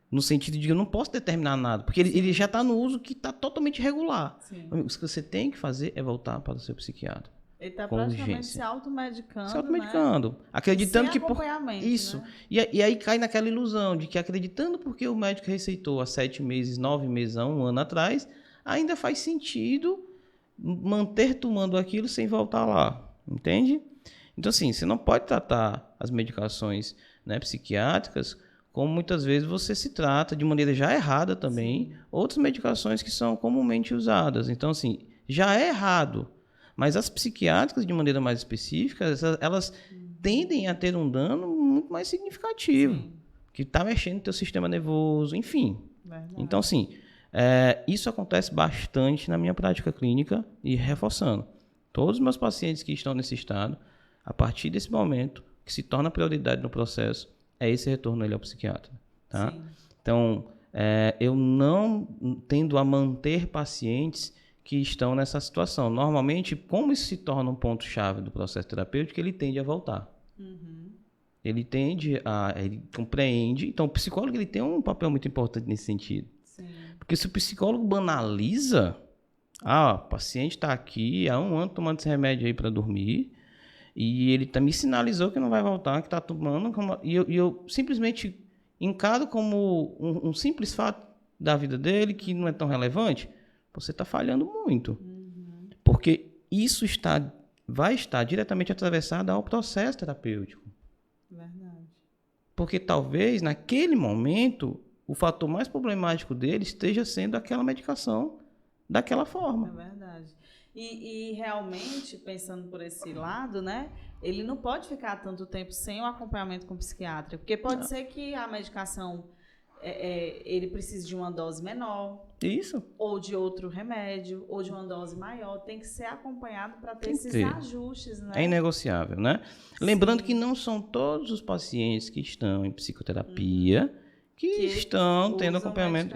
No sentido de que eu não posso determinar nada, porque ele já está no uso que está totalmente regular.
Sim.
O que você tem que fazer é voltar para o seu psiquiatra.
Ele está
Com
praticamente
urgência.
se automedicando,
Se automedicando.
né?
Acreditando
Sem
que...
acompanhamento,
Isso.
né?
E aí cai naquela ilusão de que acreditando porque o médico receitou há 7 meses, 9 meses, há 1 ano atrás, ainda faz sentido manter tomando aquilo sem voltar lá. Entende? Então, assim, você não pode tratar as medicações, né, psiquiátricas como muitas vezes você se trata de maneira já errada também, outras medicações que são comumente usadas. Então, assim, já é errado. Mas as psiquiátricas, de maneira mais específica, elas tendem a ter um dano muito mais significativo.
Sim.
Que está mexendo no teu sistema nervoso, enfim.
Verdade.
Então, assim, isso acontece bastante na minha prática clínica e reforçando. Todos os meus pacientes que estão nesse estado, a partir desse momento, que se torna prioridade no processo, é esse retorno ele ao psiquiatra. Tá?
Sim.
Então, eu não tendo a manter pacientes que estão nessa situação. Normalmente, como isso se torna um ponto-chave do processo terapêutico, ele tende a voltar. Ele compreende. Então, o psicólogo ele tem um papel muito importante nesse sentido.
Sim.
Porque se o psicólogo banaliza, o paciente está aqui há 1 ano tomando esse remédio aí para dormir, e ele me sinalizou que não vai voltar, que está tomando, e eu simplesmente encaro como um simples fato da vida dele, que não é tão relevante. Você está falhando muito. Porque isso vai estar diretamente atravessado ao processo terapêutico.
Verdade.
Porque talvez, naquele momento, o fator mais problemático dele esteja sendo aquela medicação daquela forma.
É verdade. E realmente, pensando por esse lado, né? Ele não pode ficar tanto tempo sem o acompanhamento com o psiquiatra. Porque pode ser que a medicação, ele precise de uma dose menor.
Isso.
Ou de outro remédio, ou de uma dose maior. Tem que ser acompanhado para ter esses ajustes, né?
É inegociável, né? Lembrando que não são todos os pacientes que estão em psicoterapia que estão tendo acompanhamento.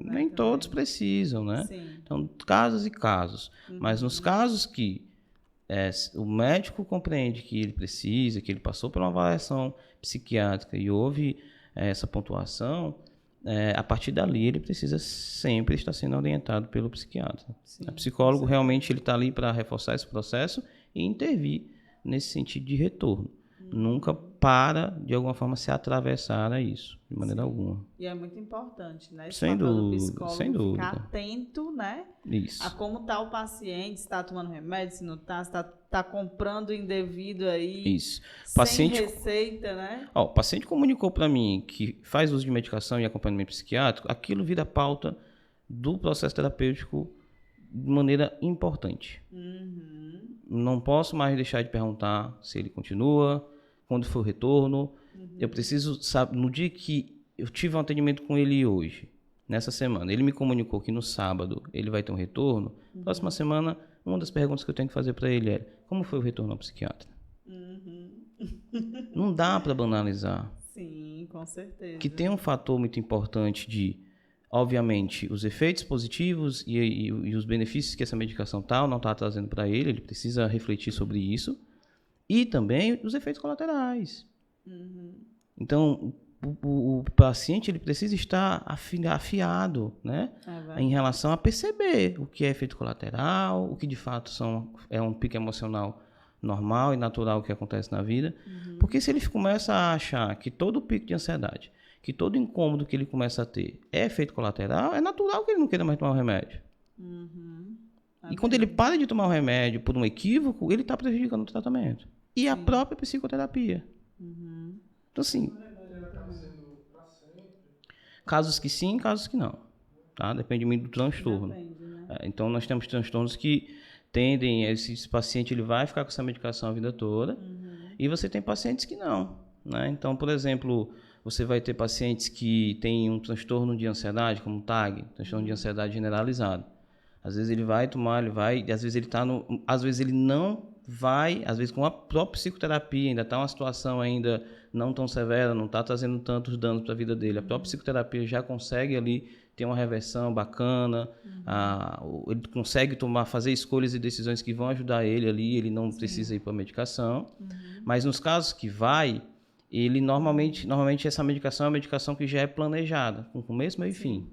Nem todos precisam, né?
Sim.
Então, casos e casos. Mas nos casos que o médico compreende que ele precisa, que ele passou por uma avaliação psiquiátrica e houve essa pontuação, a partir dali ele precisa sempre estar sendo orientado pelo psiquiatra. O psicólogo realmente ele está ali para reforçar esse processo e intervir nesse sentido de retorno. Nunca para, de alguma forma, se atravessar a isso, de maneira alguma.
E é muito importante, né? Esse
Sem
papel do
dúvida,
psicólogo
sem dúvida.
ficar atento, né?
Isso.
A como está o paciente, se está tomando remédio, se não está, se está comprando indevido aí.
Isso.
Sem receita, né?
O paciente comunicou para mim que faz uso de medicação e acompanhamento psiquiátrico, aquilo vira pauta do processo terapêutico de maneira importante. Não posso mais deixar de perguntar se ele continua, quando foi o retorno. Eu preciso saber, no dia que eu tive um atendimento com ele hoje, nessa semana, ele me comunicou que no sábado ele vai ter um retorno. Próxima semana, uma das perguntas que eu tenho que fazer para ele é: como foi o retorno ao psiquiatra? Não dá para banalizar.
Sim, com certeza.
Que tem um fator muito importante de, obviamente, os efeitos positivos e os benefícios que essa medicação não está trazendo para ele. Ele precisa refletir sobre isso. E também os efeitos colaterais. Então, o paciente ele precisa estar afiado, né? Em relação a perceber o que é efeito colateral, o que de fato é um pico emocional normal e natural que acontece na vida. Porque se ele começa a achar que todo pico de ansiedade, que todo incômodo que ele começa a ter é efeito colateral, é natural que ele não queira mais tomar o remédio. E quando ele para de tomar o remédio por um equívoco, ele está prejudicando o tratamento. E a própria psicoterapia. Então, assim, casos que sim, casos que não. Tá? Depende muito do transtorno. Então, nós temos transtornos que tendem, esse paciente ele vai ficar com essa medicação a vida toda, e você tem pacientes que não. Né? Então, por exemplo, você vai ter pacientes que têm um transtorno de ansiedade, como TAG, transtorno de ansiedade generalizado. Às vezes ele vai tomar, e às vezes ele às vezes ele não vai, às vezes com a própria psicoterapia, ainda está uma situação ainda não tão severa, não está trazendo tantos danos para a vida dele. A própria psicoterapia já consegue ali ter uma reversão bacana, ele consegue fazer escolhas e decisões que vão ajudar ele ali, ele não precisa ir para a medicação. Mas nos casos que vai, ele normalmente essa medicação é uma medicação que já é planejada, com começo, meio e fim.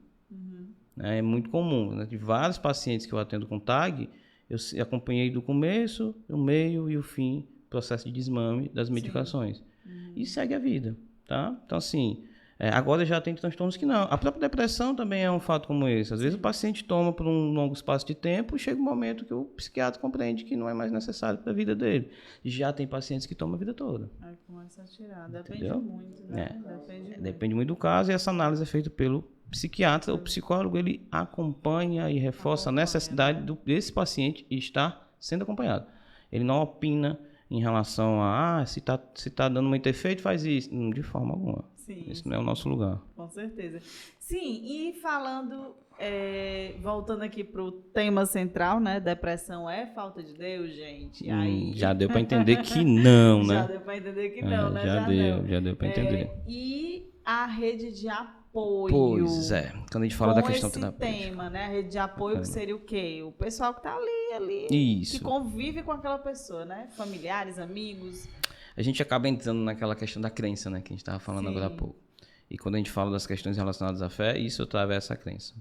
É muito comum, né? De vários pacientes que eu atendo com TAG, eu acompanhei do começo, o meio e o fim, processo de desmame das medicações. E segue a vida, tá? Então, assim, agora já tem transtornos que não. A própria depressão também é um fato como esse. Às vezes o paciente toma por um longo espaço de tempo e chega um momento que o psiquiatra compreende que não é mais necessário para a vida dele. Já tem pacientes que tomam a vida toda.
Aí começa a tirar. Depende muito, né?
Depende muito do caso, e essa análise é feita pelo psiquiatra. O psicólogo, ele acompanha e reforça a necessidade desse paciente estar sendo acompanhado. Ele não opina em relação a se tá dando muito efeito, faz isso. De forma alguma.
Sim,
esse não é o nosso lugar.
Com certeza. Sim, e falando, voltando aqui para o tema central, né? Depressão é falta de Deus, gente? Aí...
Já deu para entender que não, né?
Já deu para entender que não, né?
Já deu para entender.
E a rede de apoio.
Pois é, quando a gente fala da questão
terapêutica. Esse tema, né? A rede de apoio que seria o quê? O pessoal que está ali,
Isso.
Que convive com aquela pessoa, né? Familiares, amigos.
A gente acaba entrando naquela questão da crença, né? Que a gente estava falando agora há pouco. E quando a gente fala das questões relacionadas à fé, isso atravessa a crença.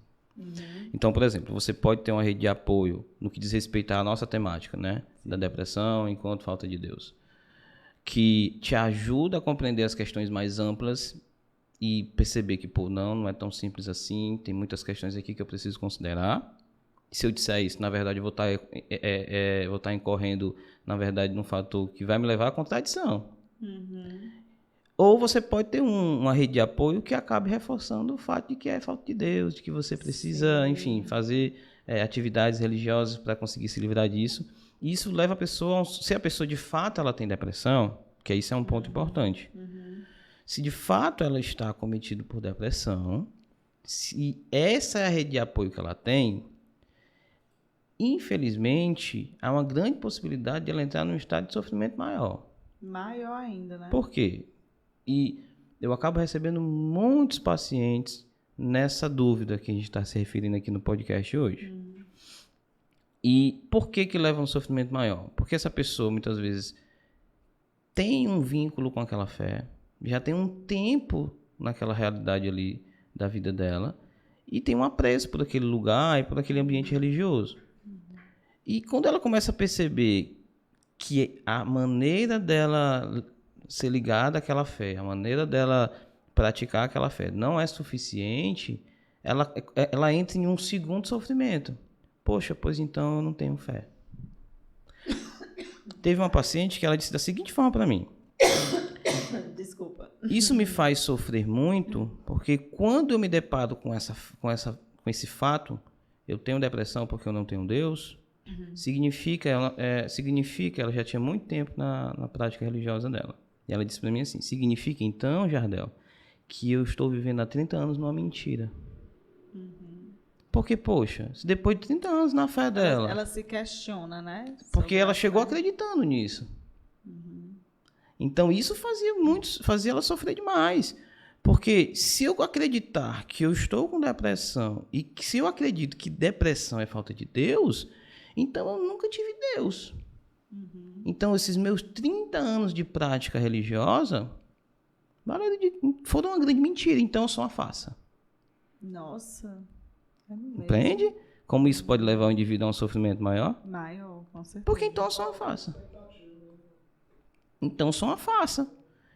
Então, por exemplo, você pode ter uma rede de apoio no que diz respeito à nossa temática, né? Da depressão enquanto falta de Deus, que te ajuda a compreender as questões mais amplas e perceber que, não é tão simples assim, tem muitas questões aqui que eu preciso considerar. E se eu disser isso, na verdade, eu vou estar incorrendo, na verdade, num fator que vai me levar à contradição. Ou você pode ter uma rede de apoio que acabe reforçando o fato de que é falta de Deus, de que você precisa, enfim, fazer atividades religiosas para conseguir se livrar disso. E isso leva a pessoa, se a pessoa de fato ela tem depressão, que isso é um ponto importante. Se de fato ela está acometida por depressão, se essa é a rede de apoio que ela tem, infelizmente, há uma grande possibilidade de ela entrar num estado de sofrimento maior.
Maior ainda, né?
Por quê? E eu acabo recebendo muitos pacientes nessa dúvida que a gente está se referindo aqui no podcast hoje. E por que leva a um sofrimento maior? Porque essa pessoa, muitas vezes, tem um vínculo com aquela fé, já tem um tempo naquela realidade ali da vida dela, e tem um apreço por aquele lugar e por aquele ambiente religioso. E quando ela começa a perceber que a maneira dela ser ligada àquela fé, a maneira dela praticar aquela fé não é suficiente, ela entra em um segundo sofrimento. Poxa, pois então eu não tenho fé. Teve uma paciente que ela disse da seguinte forma para mim.
Desculpa.
Isso me faz sofrer muito, porque quando eu me deparo com esse fato, eu tenho depressão porque eu não tenho Deus, significa ela já tinha muito tempo na prática religiosa dela. E ela disse para mim assim, significa então, Jardel, que eu estou vivendo há 30 anos numa mentira. Porque, poxa, se depois de 30 anos na fé dela...
Ela se questiona, né?
Porque ela chegou acreditando nisso. Então, isso fazia ela sofrer demais. Porque se eu acreditar que eu estou com depressão e que se eu acredito que depressão é falta de Deus, então eu nunca tive Deus. Então, esses meus 30 anos de prática religiosa foram uma grande mentira. Então, eu sou uma farsa.
Nossa...
Compreende? Como isso pode levar o indivíduo a um sofrimento maior?
Maior, com certeza.
Porque então eu sou uma farsa. Então eu sou uma farsa.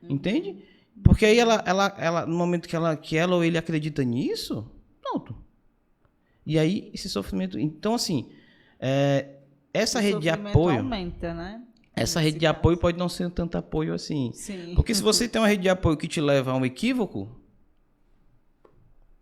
Entende? Porque aí ela no momento que ela ou ele acredita nisso, pronto. E aí esse sofrimento... Então, assim, essa rede de apoio...
aumenta, né?
Essa rede de apoio pode não ser tanto apoio assim.
Sim.
Porque se você tem uma rede de apoio que te leva a um equívoco...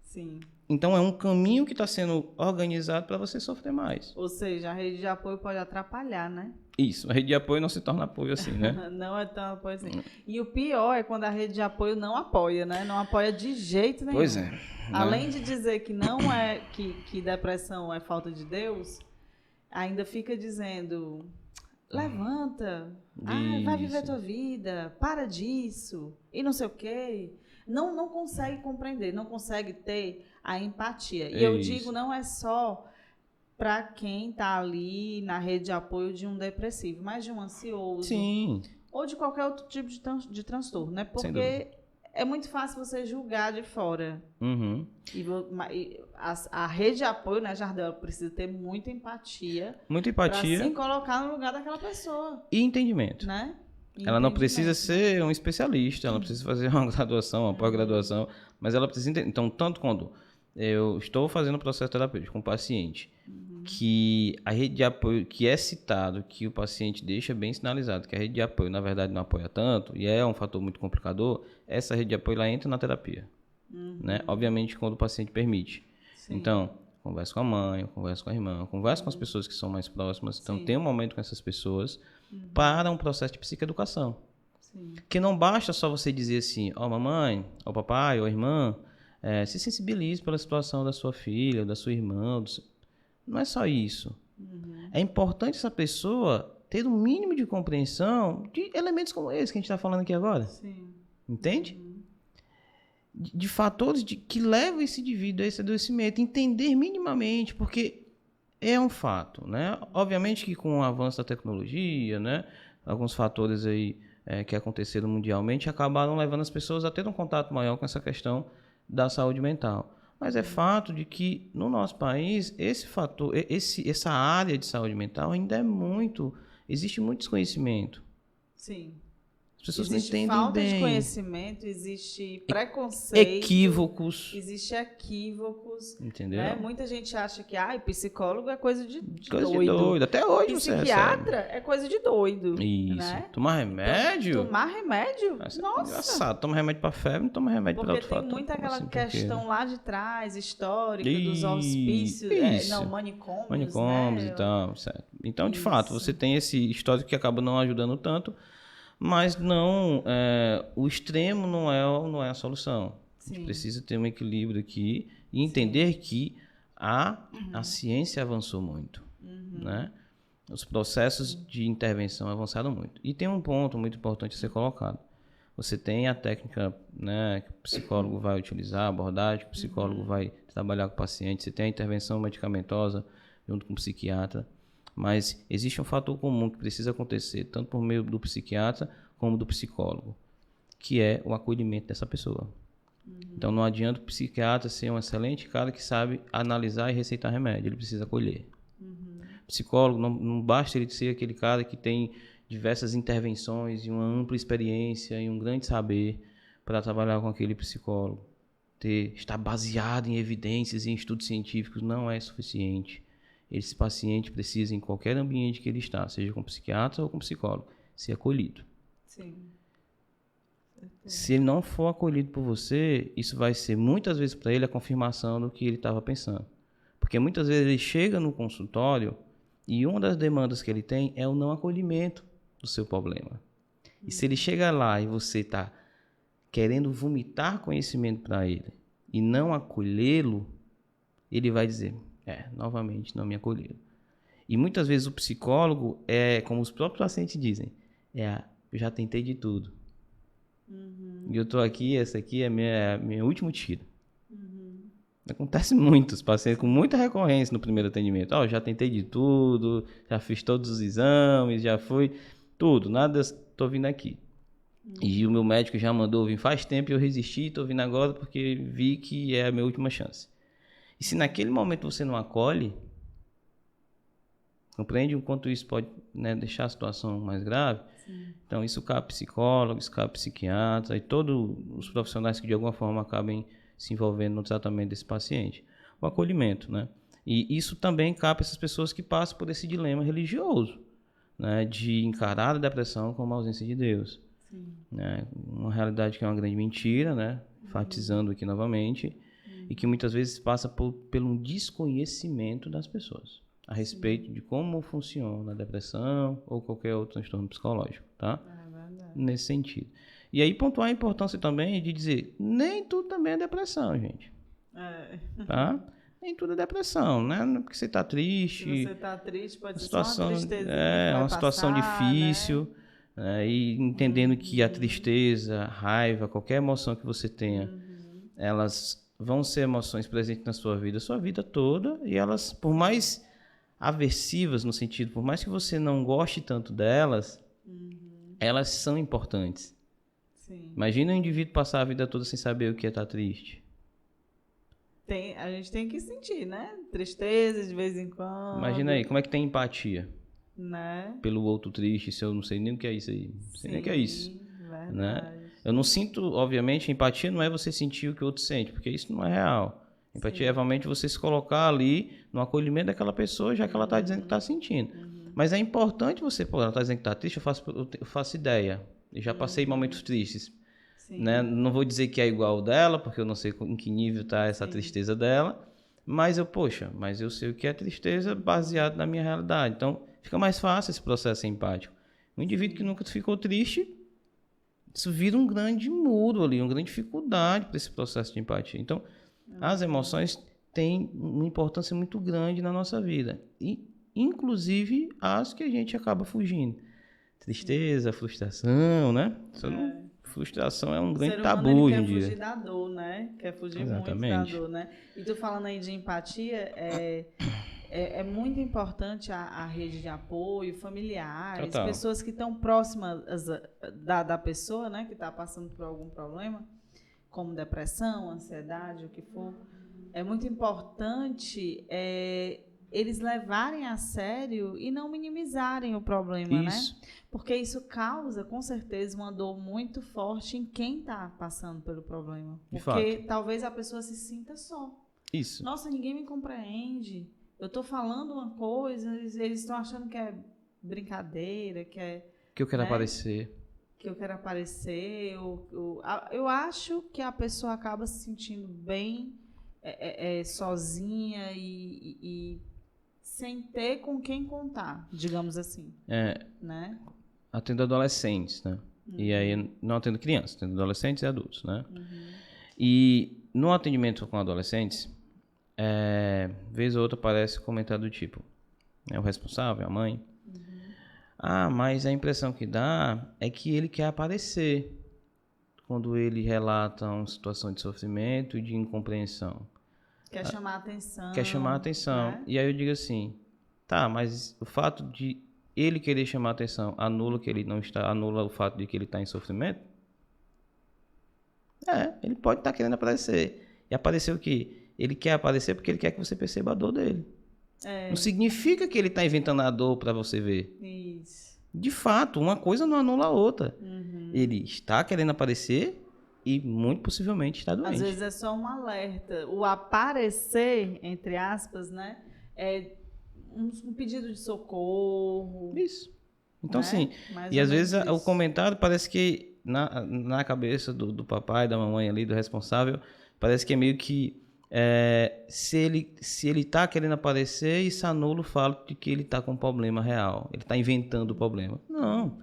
Sim.
Então, é um caminho que está sendo organizado para você sofrer mais.
Ou seja, a rede de apoio pode atrapalhar, né?
Isso, a rede de apoio não se torna apoio assim, né?
Não é tão apoio assim. E o pior é quando a rede de apoio não apoia, né? Não apoia de jeito nenhum.
Pois é.
Além de dizer que não é que depressão é falta de Deus, ainda fica dizendo... levanta, vai viver tua vida, para disso, e não sei o quê. Não consegue compreender, não consegue ter a empatia. E eu digo, não é só para quem está ali na rede de apoio de um depressivo, mas de um ansioso.
Sim.
Ou de qualquer outro tipo de transtorno, né? Porque é muito fácil você julgar de fora.
Uhum.
E a rede de apoio, né, Jardel, precisa ter muita empatia.
Muita empatia.
Para se colocar no lugar daquela pessoa.
E entendimento.
Né?
Ela não precisa ser um especialista, ela não precisa fazer uma graduação, uma pós-graduação, mas ela precisa entender. Então, tanto quando eu estou fazendo o processo terapêutico com o paciente, que a rede de apoio que é citado, que o paciente deixa bem sinalizado, que a rede de apoio, na verdade, não apoia tanto, e é um fator muito complicador, essa rede de apoio lá entra na terapia. Né? Obviamente, quando o paciente permite. Sim. Então, conversa com a mãe, conversa com a irmã, conversa com as pessoas que são mais próximas. Então, tem um momento com essas pessoas para um processo de psicoeducação. Sim. Que não basta só você dizer assim, mamãe, papai, irmã, se sensibilize pela situação da sua filha, da sua irmã, não é só isso. É importante essa pessoa ter um mínimo de compreensão de elementos como esse que a gente está falando aqui agora. Sim. Entende? De fatores que levam esse indivíduo a esse adoecimento. Entender minimamente, porque é um fato, né? Obviamente que com o avanço da tecnologia, né, alguns fatores aí que aconteceram mundialmente acabaram levando as pessoas a ter um contato maior com essa questão da saúde mental. Mas é fato de que no nosso país esse fator, essa área de saúde mental ainda existe muito desconhecimento.
Sim.
As pessoas
existe
não entendem
falta
bem.
De conhecimento, existe preconceito.
Existe
equívocos.
Entendeu?
Né? Muita gente acha que psicólogo é coisa de
doido.
De doido.
Até hoje
Psiquiatra é coisa de doido.
Isso.
Né?
Tomar remédio?
Tomar remédio?
Nossa.
Engraçado.
Toma remédio para febre, não toma remédio para outro fator.
Porque tem muita aquela questão lá de trás, histórica, dos hospícios. Manicômios.
Né? E tal, certo. Então, de fato, você tem esse histórico que acaba não ajudando tanto. Mas não, o extremo não é a solução. Sim. A gente precisa ter um equilíbrio aqui e entender que a ciência avançou muito. Né? Os processos de intervenção avançaram muito. E tem um ponto muito importante a ser colocado. Você tem a técnica, né, que o psicólogo vai utilizar, a abordagem que o psicólogo vai trabalhar com o paciente. Você tem a intervenção medicamentosa junto com o psiquiatra. Mas existe um fator comum que precisa acontecer, tanto por meio do psiquiatra como do psicólogo, que é o acolhimento dessa pessoa. Então não adianta o psiquiatra ser um excelente cara que sabe analisar e receitar remédio, ele precisa acolher. O psicólogo, não basta ele ser aquele cara que tem diversas intervenções e uma ampla experiência e um grande saber para trabalhar com aquele psicólogo. Estar baseado em evidências e em estudos científicos não é suficiente. Esse paciente precisa, em qualquer ambiente que ele está, seja com psiquiatra ou com psicólogo, ser acolhido. Sim. Se ele não for acolhido por você, isso vai ser muitas vezes para ele a confirmação do que ele estava pensando. Porque muitas vezes ele chega no consultório e uma das demandas que ele tem é o não acolhimento do seu problema. E se ele chega lá e você está querendo vomitar conhecimento para ele e não acolhê-lo, ele vai dizer... novamente não me acolheram. E muitas vezes o psicólogo como os próprios pacientes dizem, eu já tentei de tudo. E eu tô aqui, essa aqui é meu último tiro. Acontece muito, os pacientes com muita recorrência no primeiro atendimento. Já tentei de tudo, já fiz todos os exames, já fui tudo, nada, tô vindo aqui. E o meu médico já mandou vir faz tempo e eu resisti, tô vindo agora porque vi que é a minha última chance. E se naquele momento você não acolhe, compreende o quanto isso pode, né, deixar a situação mais grave? Sim. Então isso cabe psicólogo, isso cabe psiquiatra e todos os profissionais que de alguma forma acabem se envolvendo no tratamento desse paciente. O acolhimento, né? E isso também cabe essas pessoas que passam por esse dilema religioso, né, de encarar a depressão como a ausência de Deus. Sim. Né? Uma realidade que é uma grande mentira, né? Enfatizando aqui novamente. E que muitas vezes passa pelo desconhecimento das pessoas a respeito de como funciona a depressão ou qualquer outro transtorno psicológico, tá? Nesse sentido. E aí pontuar a importância também de dizer, nem tudo também é depressão, gente. Tá? nem tudo é depressão, né? Não é porque você está triste.
Se você está triste, pode ser
situação,
só uma tristeza.
É uma situação
passar,
difícil, né? E entendendo que a tristeza, a raiva, qualquer emoção que você tenha, elas vão ser emoções presentes na sua vida toda, e elas, por mais aversivas no sentido, por mais que você não goste tanto delas, elas são importantes.
Sim.
Imagina um indivíduo passar a vida toda sem saber o que é estar triste.
A gente tem que sentir, né? Tristeza de vez em quando.
Imagina aí, como é que tem empatia?
Né?
Pelo outro triste, se eu não sei nem o que é isso aí. Não sei nem o que é isso.
Verdade.
Né? Eu não sinto, obviamente, empatia não é você sentir o que o outro sente, porque isso não é real. Empatia é realmente você se colocar ali no acolhimento daquela pessoa, já que ela está dizendo que está sentindo. Mas é importante você, ela está dizendo que está triste, eu faço ideia. Eu já passei momentos tristes. Né? Não vou dizer que é igual dela, porque eu não sei em que nível está essa tristeza dela, mas eu sei o que é tristeza baseado na minha realidade. Então, fica mais fácil esse processo empático. Um indivíduo que nunca ficou triste, isso vira um grande muro ali, uma grande dificuldade para esse processo de empatia. Então, as emoções têm uma importância muito grande na nossa vida, e inclusive as que a gente acaba fugindo. Tristeza, frustração, né? Frustração é um grande tabu hoje em dia.
Quer fugir da dor, né? Quer fugir muito da dor, né? E tu falando aí de empatia, é muito importante a rede de apoio, familiares,
Total.
Pessoas que estão próximas da pessoa, né? Que está passando por algum problema, como depressão, ansiedade, o que for. É muito importante eles levarem a sério e não minimizarem o problema,
Isso.
né? Porque isso causa, com certeza, uma dor muito forte em quem está passando pelo problema. Porque talvez a pessoa se sinta só.
Isso.
Nossa, ninguém me compreende. Eu estou falando uma coisa, eles estão achando que é brincadeira, que
eu quero aparecer.
Que eu quero aparecer. Eu acho que a pessoa acaba se sentindo bem sozinha e sem ter com quem contar, digamos assim. Né?
Atendo adolescentes, né? E aí, não atendo crianças, atendo adolescentes e adultos, né? E no atendimento com adolescentes, vez ou outra aparece comentário do tipo, o responsável, a mãe, mas a impressão que dá é que ele quer aparecer quando ele relata uma situação de sofrimento e de incompreensão.
Quer chamar a atenção.
Quer chamar a atenção. Né? E aí eu digo assim, mas o fato de ele querer chamar a atenção anula que ele não está, anula o fato de que ele está em sofrimento? Ele pode estar querendo aparecer. E aparecer o quê? Ele quer aparecer porque ele quer que você perceba a dor dele. Não significa que ele está inventando a dor para você ver.
Isso.
De fato, uma coisa não anula a outra. Ele está querendo aparecer e muito possivelmente está doente.
Às vezes é só um alerta. O aparecer, entre aspas, né, é um pedido de socorro.
Isso. Então, sim. E às vezes o comentário parece que na cabeça do papai, da mamãe ali, do responsável, parece que é meio que se ele está querendo aparecer, isso anula o fato de que ele está com um problema real. Ele está inventando o problema. Não.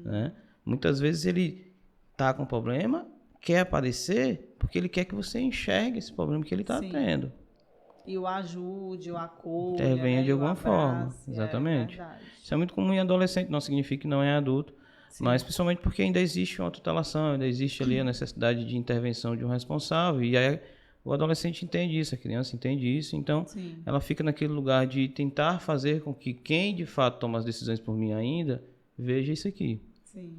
Né? Muitas vezes ele está com um problema, quer aparecer porque ele quer que você enxergue esse problema que ele está tendo.
E o ajude, o acolha.
Intervenha de alguma forma. Exatamente. Isso é muito comum em adolescente, não significa que não é adulto. Mas principalmente porque ainda existe uma tutelação, ainda existe ali a necessidade de intervenção de um responsável. E aí o adolescente entende isso, a criança entende isso. Então ela fica naquele lugar de tentar fazer com que quem de fato toma as decisões por mim ainda veja isso aqui.
Sim.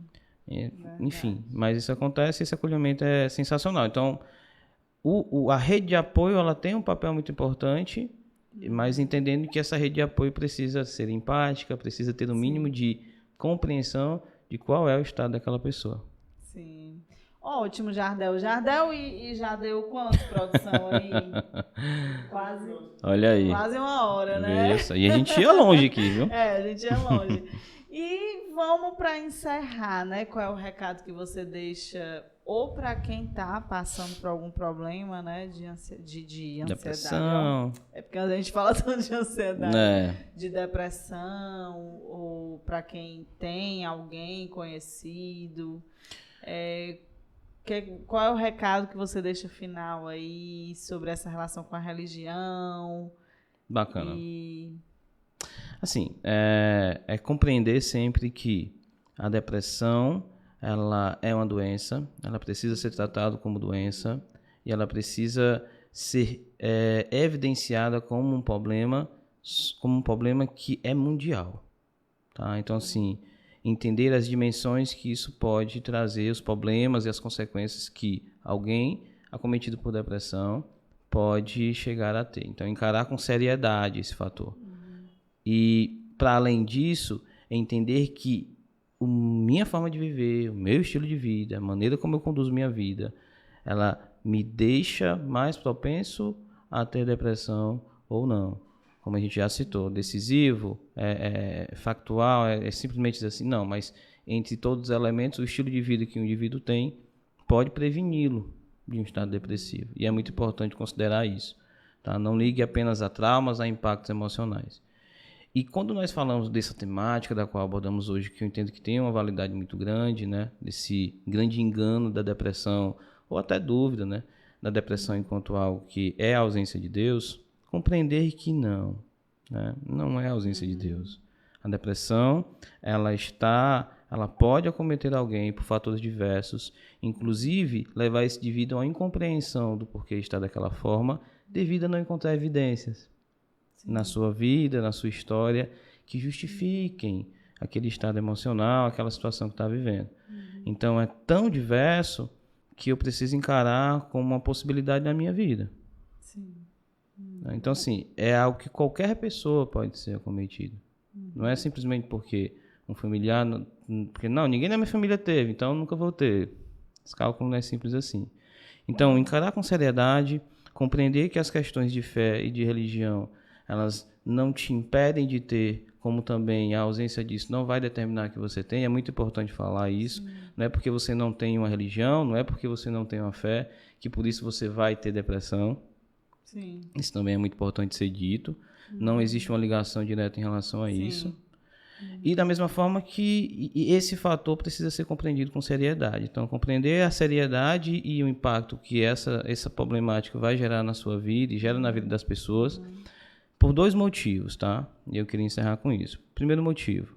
Enfim, mas isso acontece e esse acolhimento é sensacional. Então, a rede de apoio ela tem um papel muito importante, mas entendendo que essa rede de apoio precisa ser empática, precisa ter um mínimo de compreensão de qual é o estado daquela pessoa.
Sim. Ótimo, Jardel. Jardel e já deu quanto, produção aí? Quase.
Olha aí.
Quase uma hora, né?
Isso. E a gente ia longe aqui, viu?
A gente ia longe. E vamos para encerrar, né? Qual é o recado que você deixa ou para quem está passando por algum problema, né? De ansiedade.
Depressão.
É porque a gente fala tanto de ansiedade. De depressão, ou para quem tem alguém conhecido. qual é o recado que você deixa final aí sobre essa relação com a religião?
Bacana.
E...
Assim, é compreender sempre que a depressão, ela é uma doença, ela precisa ser tratada como doença e ela precisa ser evidenciada como um problema que é mundial, tá? Então, assim, entender as dimensões que isso pode trazer, os problemas e as consequências que alguém acometido por depressão pode chegar a ter. Então, encarar com seriedade esse fator. E, para além disso, entender que minha forma de viver, o meu estilo de vida, a maneira como eu conduzo minha vida, ela me deixa mais propenso a ter depressão ou não. Como a gente já citou, decisivo, factual, simplesmente dizer assim, não, mas entre todos os elementos, o estilo de vida que o indivíduo tem pode preveni-lo de um estado depressivo. E é muito importante considerar isso. Tá? Não ligue apenas a traumas, a impactos emocionais. E quando nós falamos dessa temática da qual abordamos hoje, que eu entendo que tem uma validade muito grande, né, desse grande engano da depressão, ou até dúvida, né, da depressão enquanto algo que é a ausência de Deus, compreender que não, né, não é a ausência de Deus. A depressão, ela pode acometer alguém por fatores diversos, inclusive levar esse indivíduo a uma incompreensão do porquê está daquela forma, devido a não encontrar evidências na sua vida, na sua história, que justifiquem aquele estado emocional, aquela situação que está vivendo. Então, é tão diverso que eu preciso encarar como uma possibilidade na minha vida. Então, assim, é algo que qualquer pessoa pode ser acometida. Não é simplesmente porque um familiar... Porque, não, ninguém na minha família teve, então eu nunca vou ter. Esse cálculo não é simples assim. Então, encarar com seriedade, compreender que as questões de fé e de religião elas não te impedem de ter, como também a ausência disso não vai determinar que você tenha. É muito importante falar isso. Não é porque você não tem uma religião, não é porque você não tem uma fé, que por isso você vai ter depressão.
Sim.
Isso também é muito importante ser dito. Não existe uma ligação direta em relação a isso. E da mesma forma que esse fator precisa ser compreendido com seriedade. Então, compreender a seriedade e o impacto que essa problemática vai gerar na sua vida e gera na vida das pessoas, por 2 motivos, tá? E eu queria encerrar com isso. Primeiro motivo,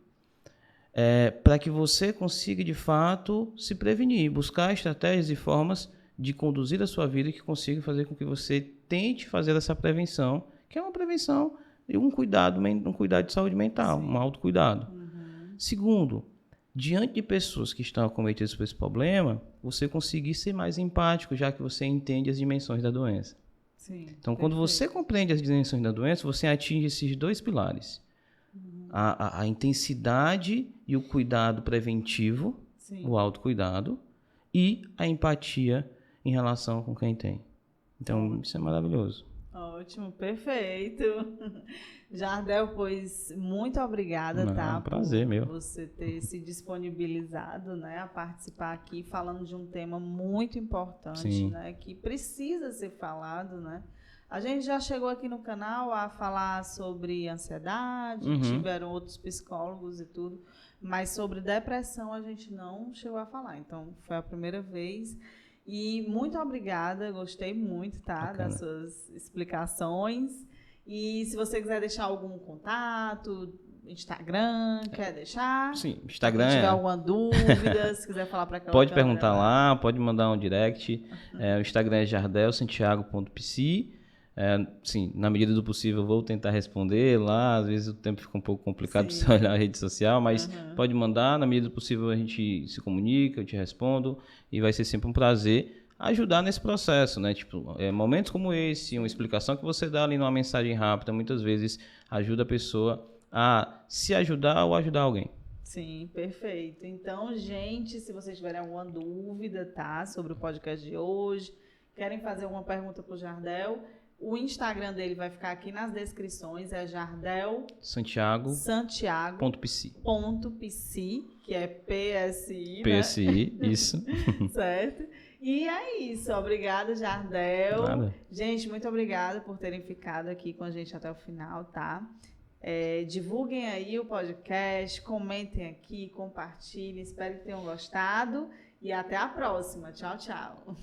para que você consiga, de fato, se prevenir, buscar estratégias e formas de conduzir a sua vida que consiga fazer com que você tente fazer essa prevenção, que é uma prevenção e um cuidado de saúde mental, um autocuidado. Segundo, diante de pessoas que estão acometidas por esse problema, você conseguir ser mais empático, já que você entende as dimensões da doença.
Sim,
então, quando você compreende as dimensões da doença, você atinge esses 2 pilares. A intensidade e o cuidado preventivo, o autocuidado, e a empatia em relação com quem tem. Então, isso é maravilhoso.
Ótimo, perfeito. Jardel, pois, muito obrigada, tá?
É um prazer,
por
meu.
você ter se disponibilizado, né, a participar aqui, falando de um tema muito importante,
Sim.
né, que precisa ser falado, né? A gente já chegou aqui no canal a falar sobre ansiedade, tiveram outros psicólogos e tudo, mas sobre depressão a gente não chegou a falar. Então, foi a primeira vez. E muito obrigada, gostei muito, tá,
Bacana.
das suas explicações. E se você quiser deixar algum contato, Instagram, quer deixar?
Sim, Instagram.
Se tiver alguma dúvida, se quiser falar para aquela
pode
câmera
perguntar lá, pode mandar um direct. O Instagram é jardelsantiago.psi. Sim, na medida do possível eu vou tentar responder lá. Às vezes o tempo fica um pouco complicado para você olhar a rede social, mas pode mandar. Na medida do possível a gente se comunica, eu te respondo. E vai ser sempre um prazer ajudar nesse processo, né? Tipo, momentos como esse, uma explicação que você dá ali numa mensagem rápida, muitas vezes ajuda a pessoa a se ajudar ou ajudar alguém.
Sim, perfeito. Então, gente, se vocês tiverem alguma dúvida, tá, sobre o podcast de hoje, querem fazer alguma pergunta para o Jardel, o Instagram dele vai ficar aqui nas descrições, é Jardel
Santiago.psi,
que é PSI,
PSI, né? Isso.
Certo? E é isso. Obrigada, Jardel.
Nada.
Gente, muito obrigada por terem ficado aqui com a gente até o final, tá? Divulguem aí o podcast, comentem aqui, compartilhem, espero que tenham gostado. E até a próxima. Tchau, tchau.